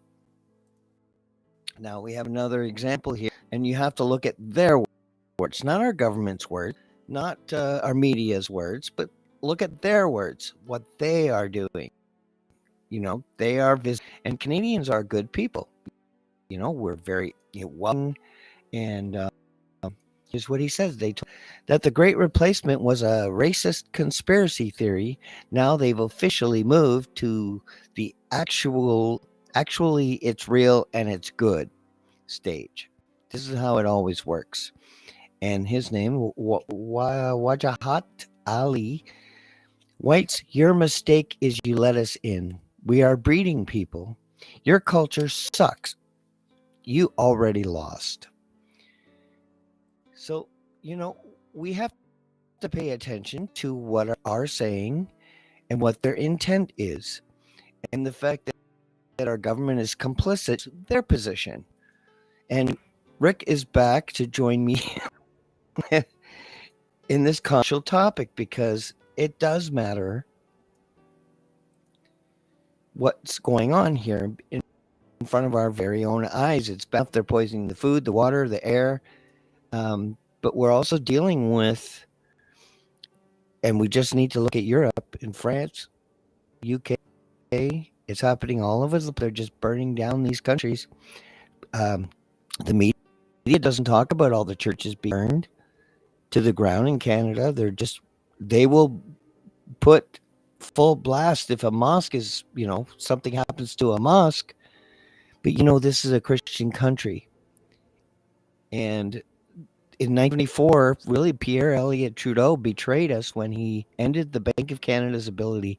Speaker 1: Now we have another example here, and you have to look at their words, not our government's words, not our media's words, but look at their words, what they are doing. They are and Canadians are good people. We're very welcoming, and here's what he says. They told that the Great Replacement was a racist conspiracy theory. Now they've officially moved to the actually it's real and it's good stage. This is how it always works. And his name, Wajahat Ali, Whites, your mistake is you let us in. We are breeding people. Your culture sucks. You already lost. So, we have to pay attention to what are saying and what their intent is. And the fact that our government is complicit, their position. And Rick is back to join me in this controversial topic because it does matter what's going on here in front of our very own eyes. It's bad. They're poisoning the food, the water, the air. But we're also dealing with, and we just need to look at Europe, in France, UK. It's happening all over. They're just burning down these countries. The media doesn't talk about all the churches being burned to the ground in Canada. They will put full blast if a mosque is, something happens to a mosque. But, this is a Christian country. And in 1994, really, Pierre Elliott Trudeau betrayed us when he ended the Bank of Canada's ability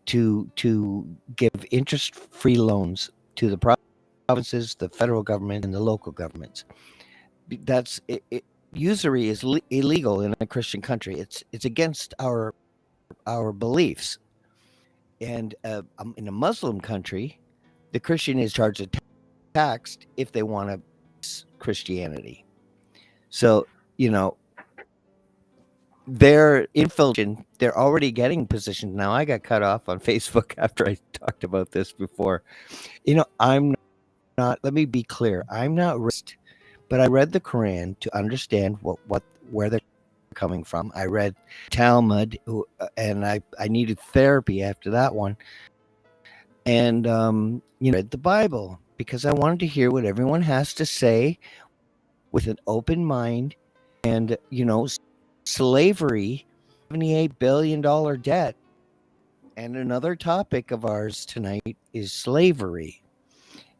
Speaker 1: to give interest-free loans to the provinces, the federal government, and the local governments. That's it. Usury is illegal in a Christian country. It's against our beliefs. And in a Muslim country, the Christian is charged a tax if they want to Christianity. So, they're infiltrating. They're already getting positioned. Now, I got cut off on Facebook after I talked about this before. I'm not, let me be clear. I'm not racist, but I read the Quran to understand where they're coming from. I read Talmud, and I needed therapy after that one. And, read the Bible because I wanted to hear what everyone has to say with an open mind. And, slavery, $78 billion debt. And another topic of ours tonight is slavery.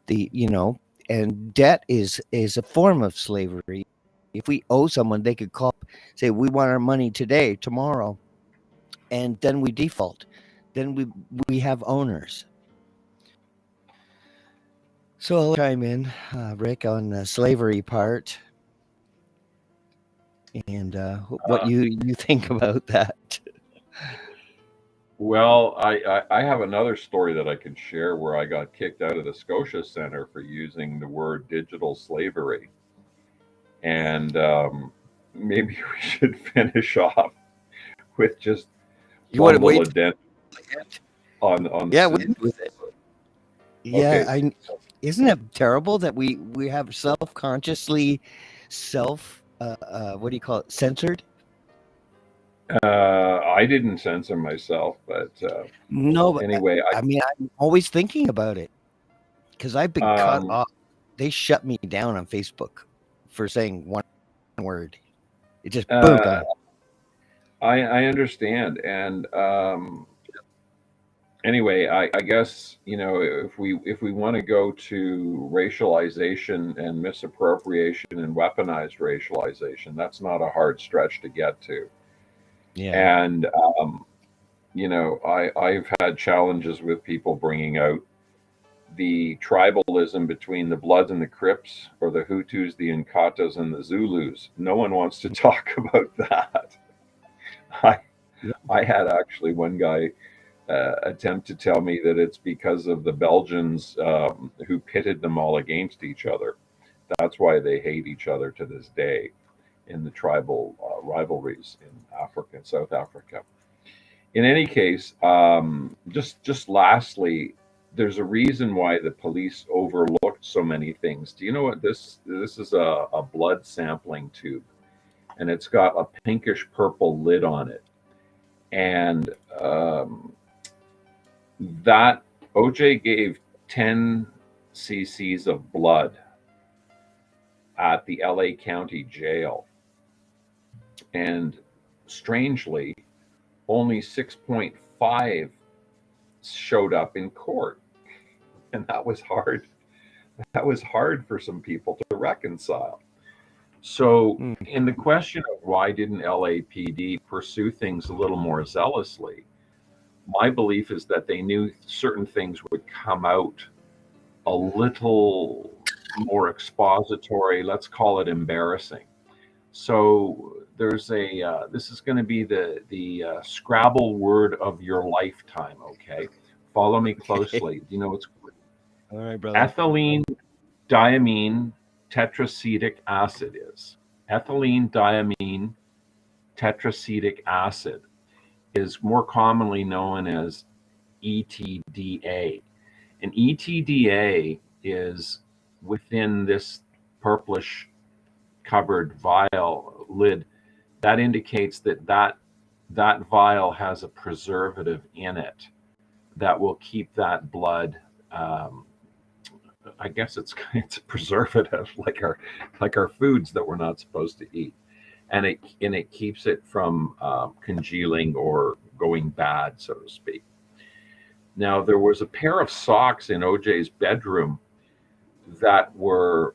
Speaker 1: And debt is a form of slavery. If we owe someone, they could call, say, we want our money today, tomorrow, and then we default. Then we have owners. So I'll chime in, Rick, on the slavery part, and what you think about that.
Speaker 6: Well, I have another story that I can share where I got kicked out of the Scotia Center for using the word digital slavery. And maybe we should finish off with just one little addendum on
Speaker 1: with it. Yeah, okay. Isn't it terrible that we have self-consciously what do you call it, censored?
Speaker 6: I didn't censor myself, but
Speaker 1: no. But
Speaker 6: anyway,
Speaker 1: I'm always thinking about it because I've been cut off. They shut me down on Facebook for saying one word. It just boom.
Speaker 6: I understand, and anyway, I guess if we want to go to racialization and misappropriation and weaponized racialization, that's not a hard stretch to get to. Yeah. And I've had challenges with people bringing out the tribalism between the Bloods and the Crips, or the Hutus, the Nkatas, and the Zulus. No one wants to talk about that. I had actually one guy attempt to tell me that it's because of the Belgians who pitted them all against each other. That's why they hate each other to this day in the tribal rivalries in Africa, South Africa. In any case, just lastly, there's a reason why the police overlooked so many things. Do you know what this is? A blood sampling tube, and it's got a pinkish purple lid on it. And that OJ gave 10 cc's of blood at the LA County Jail. And strangely, only 6.5 showed up in court. And that was hard. That was hard for some people to reconcile. So in the question of why didn't LAPD pursue things a little more zealously, my belief is that they knew certain things would come out a little more expository, let's call it embarrassing. So there's this is going to be the Scrabble word of your lifetime, okay? Follow me closely. Do you know what's
Speaker 1: all right, brother?
Speaker 6: Ethylene diamine tetracetic acid is. Ethylene diamine tetracetic acid is more commonly known as ETDA. And ETDA is within this purplish covered vial lid. That indicates that vial has a preservative in it that will keep that blood, I guess it's a preservative, like our foods that we're not supposed to eat, and it keeps it from congealing or going bad, so to speak. Now, there was a pair of socks in OJ's bedroom that were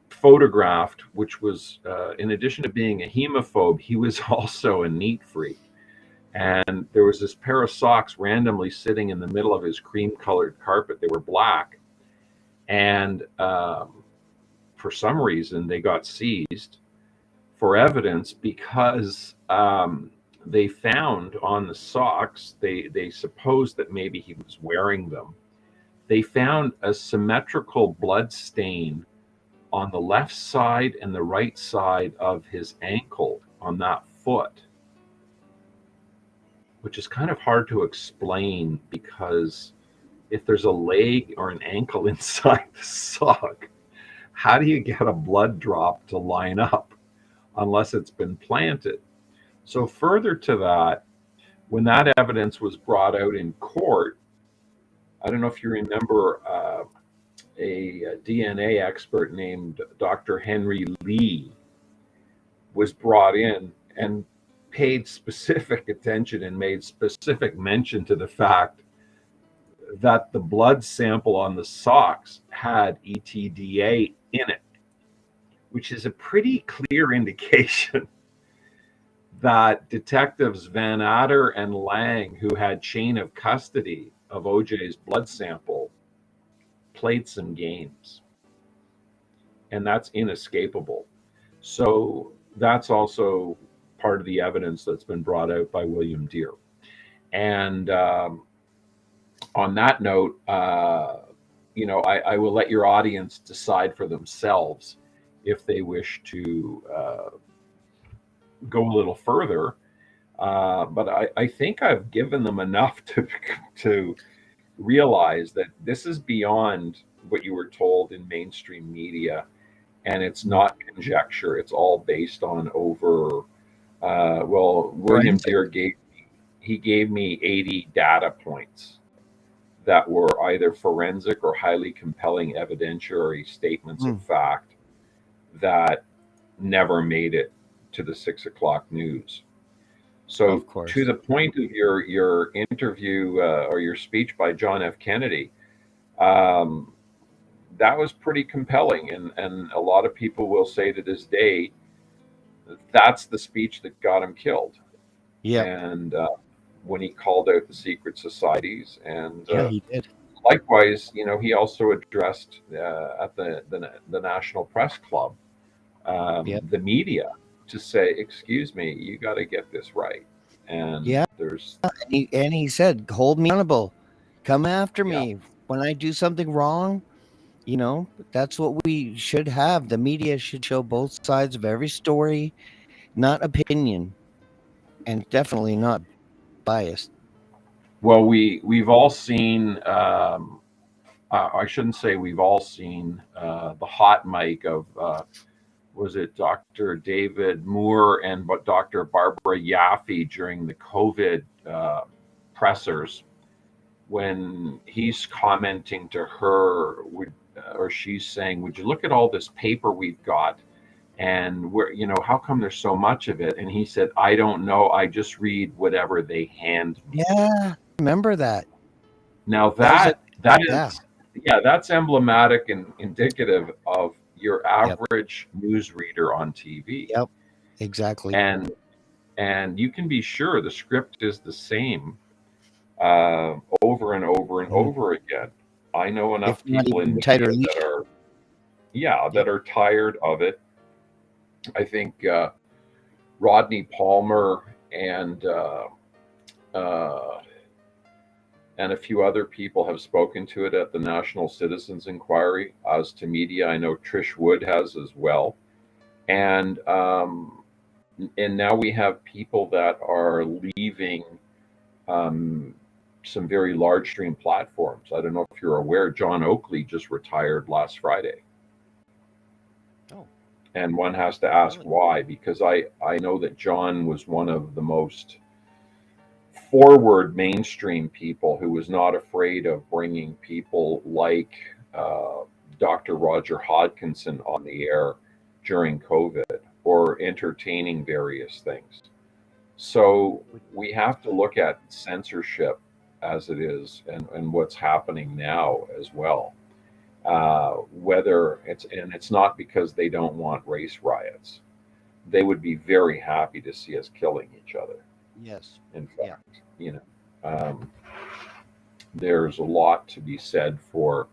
Speaker 6: photographed, which was, in addition to being a hemophobe, he was also a neat freak. And there was this pair of socks randomly sitting in the middle of his cream-colored carpet. They were black. And for some reason, they got seized for evidence because they found on the socks, they supposed that maybe he was wearing them. They found a symmetrical blood stain on the left side and the right side of his ankle on that foot, which is kind of hard to explain, because if there's a leg or an ankle inside the sock, how do you get a blood drop to line up unless it's been planted? So further to that, when that evidence was brought out in court, I don't know if you remember a DNA expert named Dr. Henry Lee was brought in and paid specific attention and made specific mention to the fact that the blood sample on the socks had ETDA in it, which is a pretty clear indication that detectives Van Adder and Lang, who had chain of custody of OJ's blood sample, played some games. And that's inescapable. So that's also part of the evidence that's been brought out by William Deere. And on that note, I will let your audience decide for themselves if they wish to go a little further. But I think I've given them enough to realize that this is beyond what you were told in mainstream media, and it's not conjecture. It's all based on William Deere gave me 80 data points that were either forensic or highly compelling evidentiary statements of fact that never made it to the 6 o'clock news. So to the point of your interview or your speech by John F. Kennedy, that was pretty compelling. And a lot of people will say to this day, that's the speech that got him killed.
Speaker 1: Yeah.
Speaker 6: And when he called out the secret societies, and
Speaker 1: he did.
Speaker 6: Likewise, he also addressed at the National Press Club the media to say, excuse me, you got to get this right. And
Speaker 1: he said, hold me accountable, come after me when I do something wrong. That's what we should have. The media should show both sides of every story, not opinion, and definitely not biased.
Speaker 6: Well, we've all seen, I shouldn't say we've all seen the hot mic of, was it Dr. David Moore and Dr. Barbara Yaffe during the COVID pressers, when he's commenting to her, or she's saying, would you look at all this paper we've got? And how come there's so much of it? And he said, I don't know. I just read whatever they hand me.
Speaker 1: Yeah, remember that.
Speaker 6: Now that's emblematic and indicative of your average news reader on TV.
Speaker 1: Yep, exactly.
Speaker 6: And you can be sure the script is the same over and over and over again. I know enough people in media that are tired of it. I think Rodney Palmer and a few other people have spoken to it at the National Citizens Inquiry. As to media, I know Trish Wood has as well. And now we have people that are leaving some very large stream platforms. I don't know if you're aware, John Oakley just retired last Friday.
Speaker 1: Oh.
Speaker 6: And one has to ask why, because I know that John was one of the most forward mainstream people who was not afraid of bringing people like Dr. Roger Hodkinson on the air during COVID, or entertaining various things. So we have to look at censorship as it is, and what's happening now as well. Whether it's not because they don't want race riots. They would be very happy to see us killing each other.
Speaker 1: Yes.
Speaker 6: In fact, there's a lot to be said for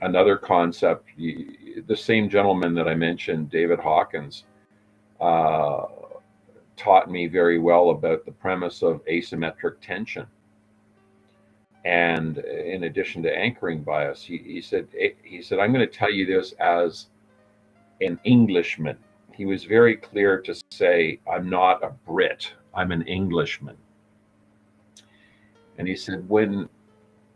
Speaker 6: another concept. The same gentleman that I mentioned, David Hawkins, taught me very well about the premise of asymmetric tension. And in addition to anchoring bias, he said, I'm going to tell you this as an Englishman. He was very clear to say, I'm not a Brit, I'm an Englishman. And he said, when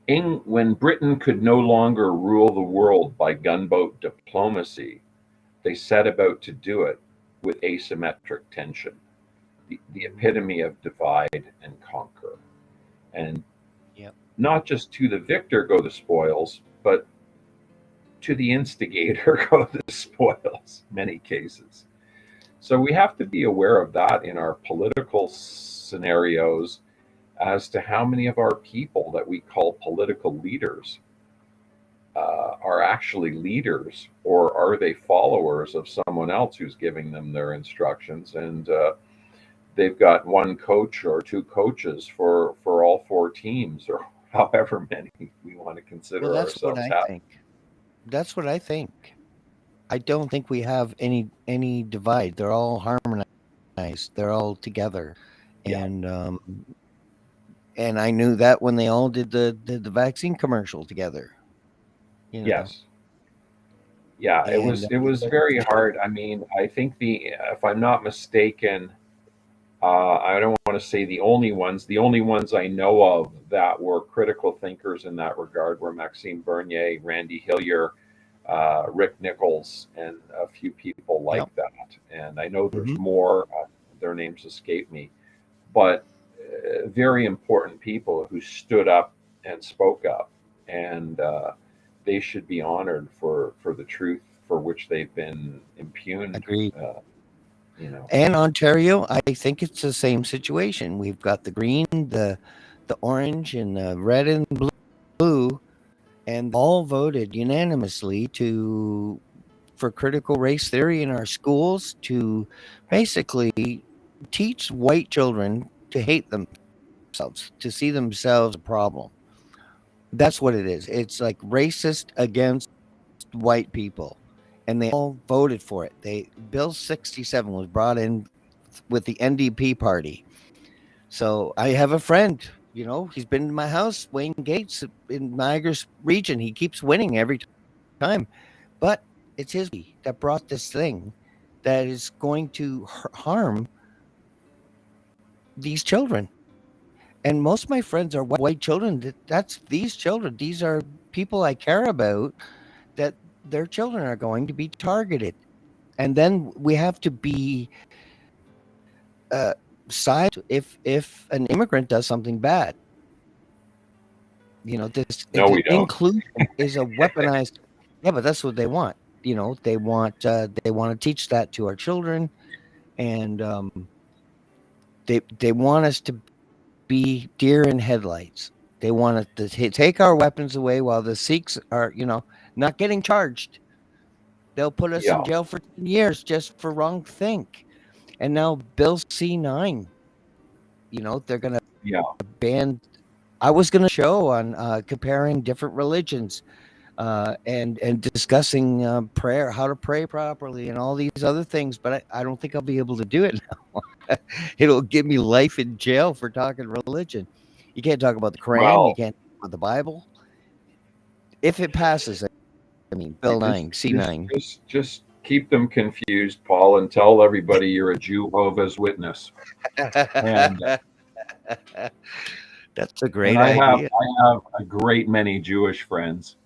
Speaker 6: Britain could no longer rule the world by gunboat diplomacy, they set about to do it with asymmetric tension. the epitome of divide and conquer. And
Speaker 1: Yep.
Speaker 6: not just to the victor go the spoils, but to the instigator go the spoils, many cases. So we have to be aware of that in our political scenarios as to how many of our people that we call political leaders are actually leaders, or are they followers of someone else who's giving them their instructions, and they've got one coach or two coaches for all four teams, or however many we want to consider
Speaker 1: Well, that's what
Speaker 6: ourselves
Speaker 1: I
Speaker 6: having.
Speaker 1: think. That's what I think. I don't think we have any divide. They're all harmonized. They're all together,
Speaker 6: Yeah.
Speaker 1: and I knew that when they all did the vaccine commercial together. You know,
Speaker 6: Yes. Yeah, it
Speaker 1: and
Speaker 6: was it was very hard. I mean, I think if I'm not mistaken, I don't want to say the only ones. The only ones I know of that were critical thinkers in that regard were Maxime Bernier, Randy Hillier, Rick Nichols, and a few people
Speaker 1: yep.
Speaker 6: like that. And I know there's
Speaker 1: Hmm.
Speaker 6: more. Their names escape me, but very important people who stood up and spoke up, and they should be honored for the truth for which they've been impugned.
Speaker 1: Agreed.
Speaker 6: Uh, you know.
Speaker 1: And Ontario, I think it's the same situation. We've got the green, the orange, and the red and blue, and all voted unanimously to for critical race theory in our schools to basically teach white children to hate themselves, to see themselves a problem. That's what it is. It's like racist against white people. And they all voted for it. Bill 67 was brought in with the NDP party. So I have a friend, he's been in my house, Wayne Gates in Niagara's region. He keeps winning every time. But it's his that brought this thing that is going to harm these children. And most of my friends are white children. That's these children. These are people I care about, that their children are going to be targeted. And then we have to be side if an immigrant does something bad.
Speaker 6: No, we don't.
Speaker 1: Inclusion is a weaponized. Yeah, but that's what they want. They want to teach that to our children, and they want us to be deer in headlights. They want us to take our weapons away while the Sikhs are, not getting charged. They'll put us
Speaker 6: Yeah.
Speaker 1: in jail for 10 years just for wrong think. And now Bill C9, they're going to
Speaker 6: Yeah.
Speaker 1: ban. I was going to show on comparing different religions and discussing prayer, how to pray properly, and all these other things. But I don't think I'll be able to do it now. It'll give me life in jail for talking religion. You can't talk about the Quran. You
Speaker 6: Well,
Speaker 1: can't talk about the Bible. If it passes, I mean, Bill 9, C9.
Speaker 6: Just keep them confused, Paul, and tell everybody you're a Jehovah's Witness. And
Speaker 1: That's a great
Speaker 6: I
Speaker 1: idea.
Speaker 6: have a great many Jewish friends,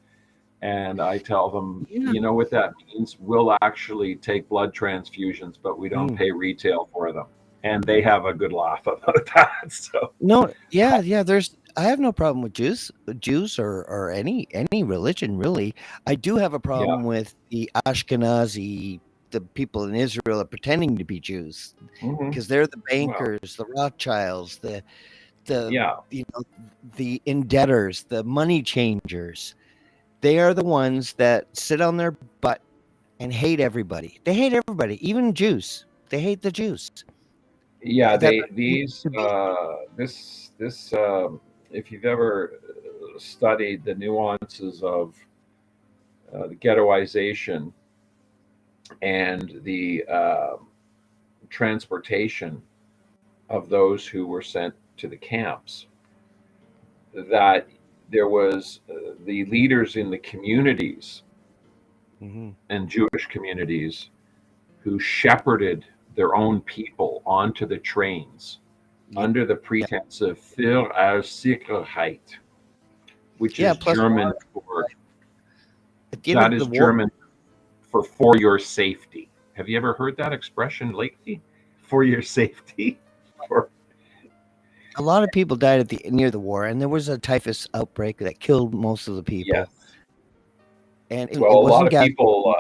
Speaker 6: and I tell them,
Speaker 1: Yeah.
Speaker 6: you know what that means? We'll actually take blood transfusions, but we don't pay retail for them. And they have a good laugh about that. So
Speaker 1: No, yeah. I have no problem with Jews or any religion really. I do have a problem with the Ashkenazi, the people in Israel are pretending to be Jews
Speaker 6: mhm.
Speaker 1: because they're the
Speaker 6: Well,
Speaker 1: bankers, the Rothschilds, the
Speaker 6: yeah,
Speaker 1: the indebtors, the money changers. They are the ones that sit on their butt and hate everybody. They hate everybody, even Jews. They hate the Jews.
Speaker 6: yeah.
Speaker 1: That
Speaker 6: These
Speaker 1: to be
Speaker 6: this if you've ever studied the nuances of the ghettoization and the transportation of those who were sent to the camps, that there was the leaders in the communities
Speaker 1: Mhm.
Speaker 6: and Jewish communities who shepherded their own people onto the trains
Speaker 1: Yeah.
Speaker 6: under the pretense of für Sicherheit, which
Speaker 1: Yeah,
Speaker 6: is
Speaker 1: plus
Speaker 6: German for
Speaker 1: at the end of
Speaker 6: that
Speaker 1: the
Speaker 6: is
Speaker 1: war,
Speaker 6: German for your safety. Have you ever heard that expression lately? For your safety? for
Speaker 1: A lot of people died at near the war, and there was a typhus outbreak that killed most of the people.
Speaker 6: yes.
Speaker 1: And it
Speaker 6: Well, a lot
Speaker 1: wasn't
Speaker 6: of
Speaker 1: gas.
Speaker 6: people,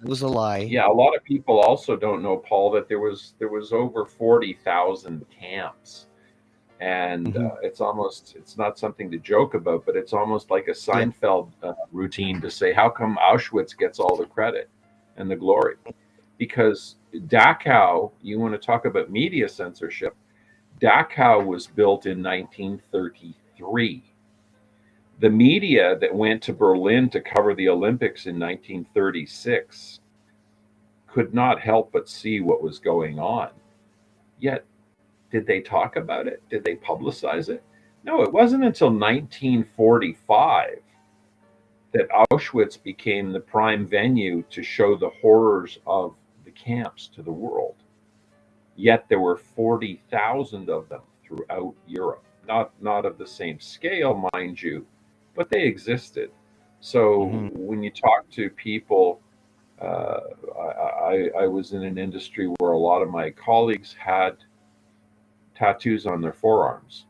Speaker 1: It was a lie.
Speaker 6: yeah, a lot of people also don't know, Paul, that there was over 40,000 camps, and
Speaker 1: Mhm.
Speaker 6: it's not something to joke about, but it's almost like a
Speaker 1: Yeah.
Speaker 6: Seinfeld routine to say, how come Auschwitz gets all the credit and the glory? Because Dachau, you want to talk about media censorship, Dachau was built in 1933. The media that went to Berlin to cover the Olympics in 1936 could not help but see what was going on. Yet, did they talk about it? Did they publicize it? No, it wasn't until 1945 that Auschwitz became the prime venue to show the horrors of the camps to the world. Yet there were 40,000 of them throughout Europe. Not of the same scale, mind you, but they existed. So
Speaker 1: Mhm.
Speaker 6: when you talk to people, I was in an industry where a lot of my colleagues had tattoos on their forearms,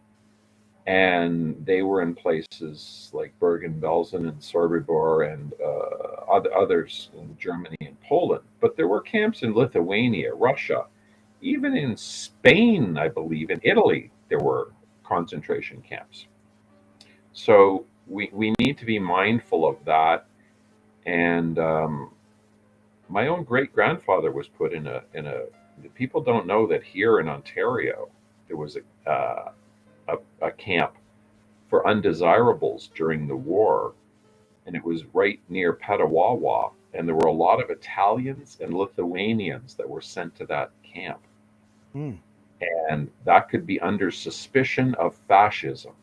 Speaker 6: and they were in places like Bergen-Belsen and Sobibor and others in Germany and Poland. But there were camps in Lithuania, Russia, even in Spain, I believe, in Italy, there were concentration camps. So we need to be mindful of that. And my own great grandfather was put in a. People don't know that here in Ontario there was a camp for undesirables during the war, and it was right near Petawawa, and there were a lot of Italians and Lithuanians that were sent to that camp,
Speaker 1: Mm.
Speaker 6: and that could be under suspicion of fascism.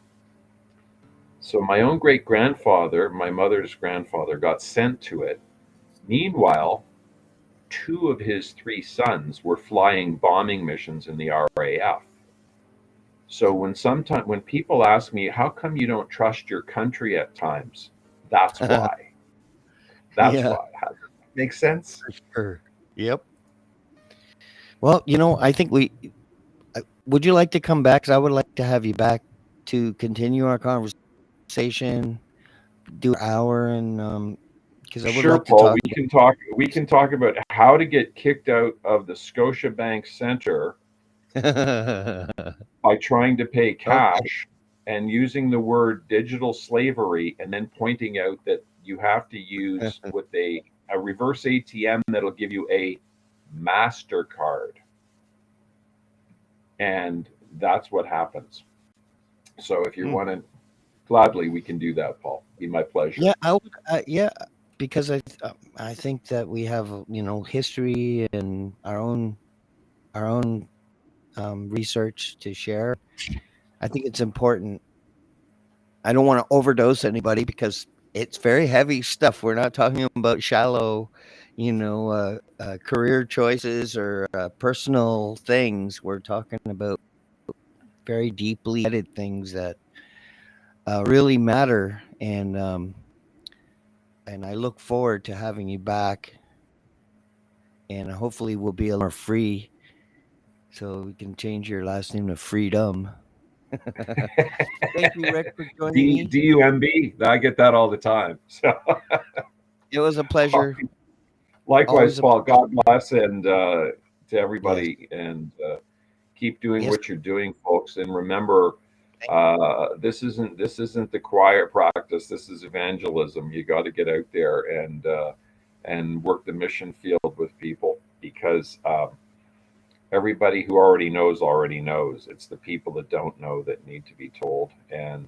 Speaker 6: So my own great grandfather, my mother's grandfather, got sent to it. Meanwhile, two of his three sons were flying bombing missions in the RAF. So when people ask me, how come you don't trust your country at times? That's why. That's
Speaker 1: Yeah,
Speaker 6: why. Makes sense?
Speaker 1: sure. Yep. Well, I think would you like to come back? 'Cause I would like to have you back to continue our conversation, do an hour, and because I would
Speaker 6: Sure,
Speaker 1: like to
Speaker 6: Paul.
Speaker 1: talk
Speaker 6: We can talk about how to get kicked out of the Scotiabank Center
Speaker 1: about.
Speaker 6: by trying to pay
Speaker 1: Okay.
Speaker 6: cash and using the word digital slavery, and then pointing out that you have to use what a reverse ATM that'll give you a MasterCard. And that's what happens. So if you
Speaker 1: Hmm.
Speaker 6: want to, gladly we can do that, Paul. Be my pleasure.
Speaker 1: Yeah, I would. Yeah, because I think that we have history and our own research to share. I think it's important. I don't want to overdose anybody because it's very heavy stuff. We're not talking about shallow, career choices or personal things. We're talking about very deeply embedded things that really matter. And I look forward to having you back. And hopefully we'll be a little more free, so we can change your last name to Freedom. Thank you, Rick, for joining me.
Speaker 6: DUMB. I get that all the time. So
Speaker 1: It was a pleasure.
Speaker 6: likewise,
Speaker 1: Always a
Speaker 6: Paul. God bless, and to
Speaker 1: yes.
Speaker 6: everybody, and keep doing
Speaker 1: Yes.
Speaker 6: what you're doing, folks. And remember,
Speaker 1: Thank
Speaker 6: this isn't the choir practice. This is evangelism. You got to get out there and work the mission field with people, because everybody who already knows. It's the people that don't know that need to be told. And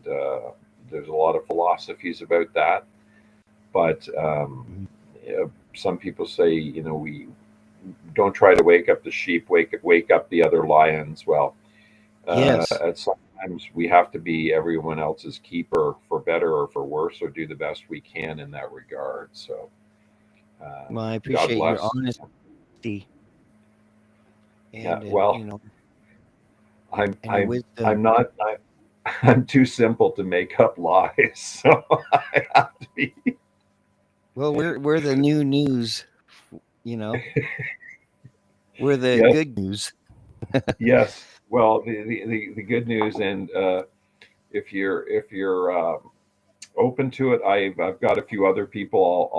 Speaker 6: there's a lot of philosophies about that. But
Speaker 1: Mhm.
Speaker 6: some people say, we don't try to wake up the sheep, wake up the other lions. Well,
Speaker 1: Yes.
Speaker 6: at sometimes we have to be everyone else's keeper, for better or for worse, or do the best we can in that regard. So,
Speaker 1: Well, I
Speaker 6: God
Speaker 1: appreciate your
Speaker 6: bless.
Speaker 1: honesty
Speaker 6: Yeah.
Speaker 1: and
Speaker 6: Well, I'm
Speaker 1: and your
Speaker 6: I'm
Speaker 1: wisdom.
Speaker 6: I'm not. I'm too simple to make up lies, so I have to be.
Speaker 1: Well, we're the new news. You know, we're the
Speaker 6: Yes,
Speaker 1: good news.
Speaker 6: yes. Well, the good news, and if you're open to it, I've got a few other people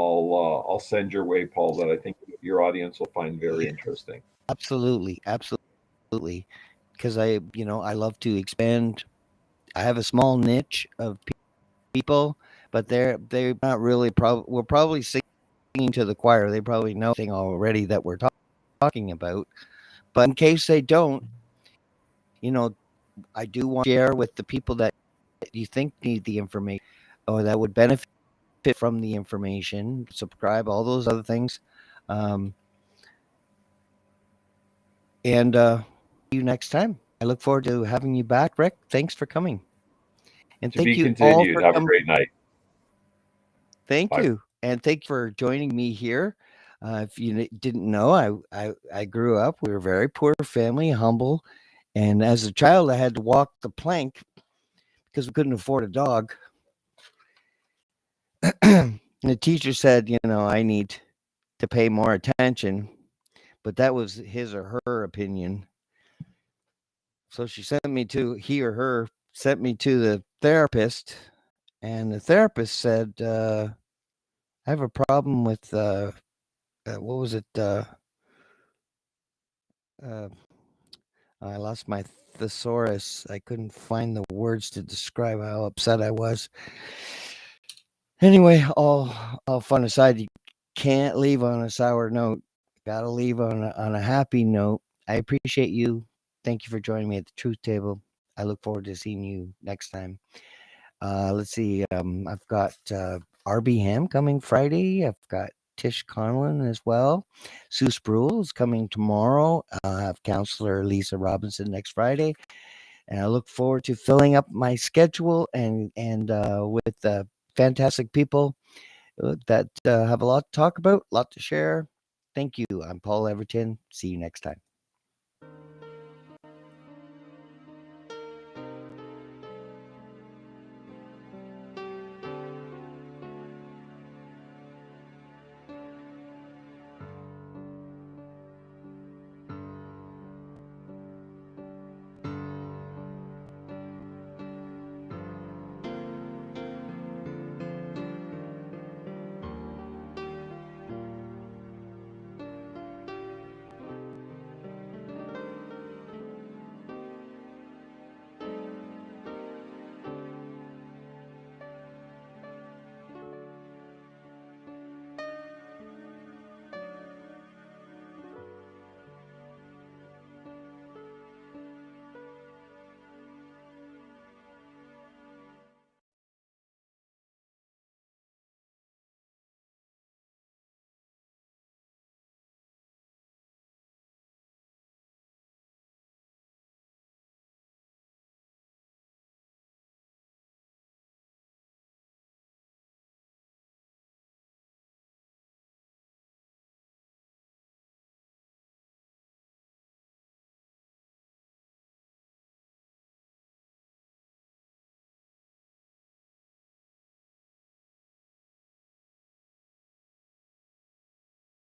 Speaker 6: I'll send your way, Paul, that I think your audience will find very
Speaker 1: Yeah,
Speaker 6: interesting.
Speaker 1: absolutely, absolutely. Because I love to expand. I have a small niche of people, but they're not really. We're probably singing to the choir. They probably know everything already that we're talking about. But in case they don't, you know, I do want to share with the people that you think need the information or that would benefit from the information, subscribe, all those other things. Um, and see you next time. I look forward to having you back, Rick. Thanks for coming. And
Speaker 6: To
Speaker 1: thank
Speaker 6: be
Speaker 1: you all
Speaker 6: continued.
Speaker 1: for
Speaker 6: Have a
Speaker 1: coming.
Speaker 6: great night.
Speaker 1: Thank
Speaker 6: Bye.
Speaker 1: you. And thank you for joining me here. If you didn't know, I grew up, we were a very poor family, humble. And as a child, I had to walk the plank because we couldn't afford a dog. And the teacher said, I need to pay more attention, but that was his or her opinion. So he or her sent me to the therapist, and the therapist said, I have a problem with, what was it? Uh, I lost my thesaurus. I couldn't find the words to describe how upset I was. Anyway, all fun aside, you can't leave on a sour note. Gotta leave on a happy note. I appreciate you. Thank you for joining me at the Truth Table. I look forward to seeing you next time. Let's see. I've got RB Ham coming Friday. I've got Tish Conlon as well. Sue Spruill is coming tomorrow. I have Counselor Lisa Robinson next Friday, and I look forward to filling up my schedule and with fantastic people that have a lot to talk about, a lot to share. Thank you. I'm Paul Everton. See you next time.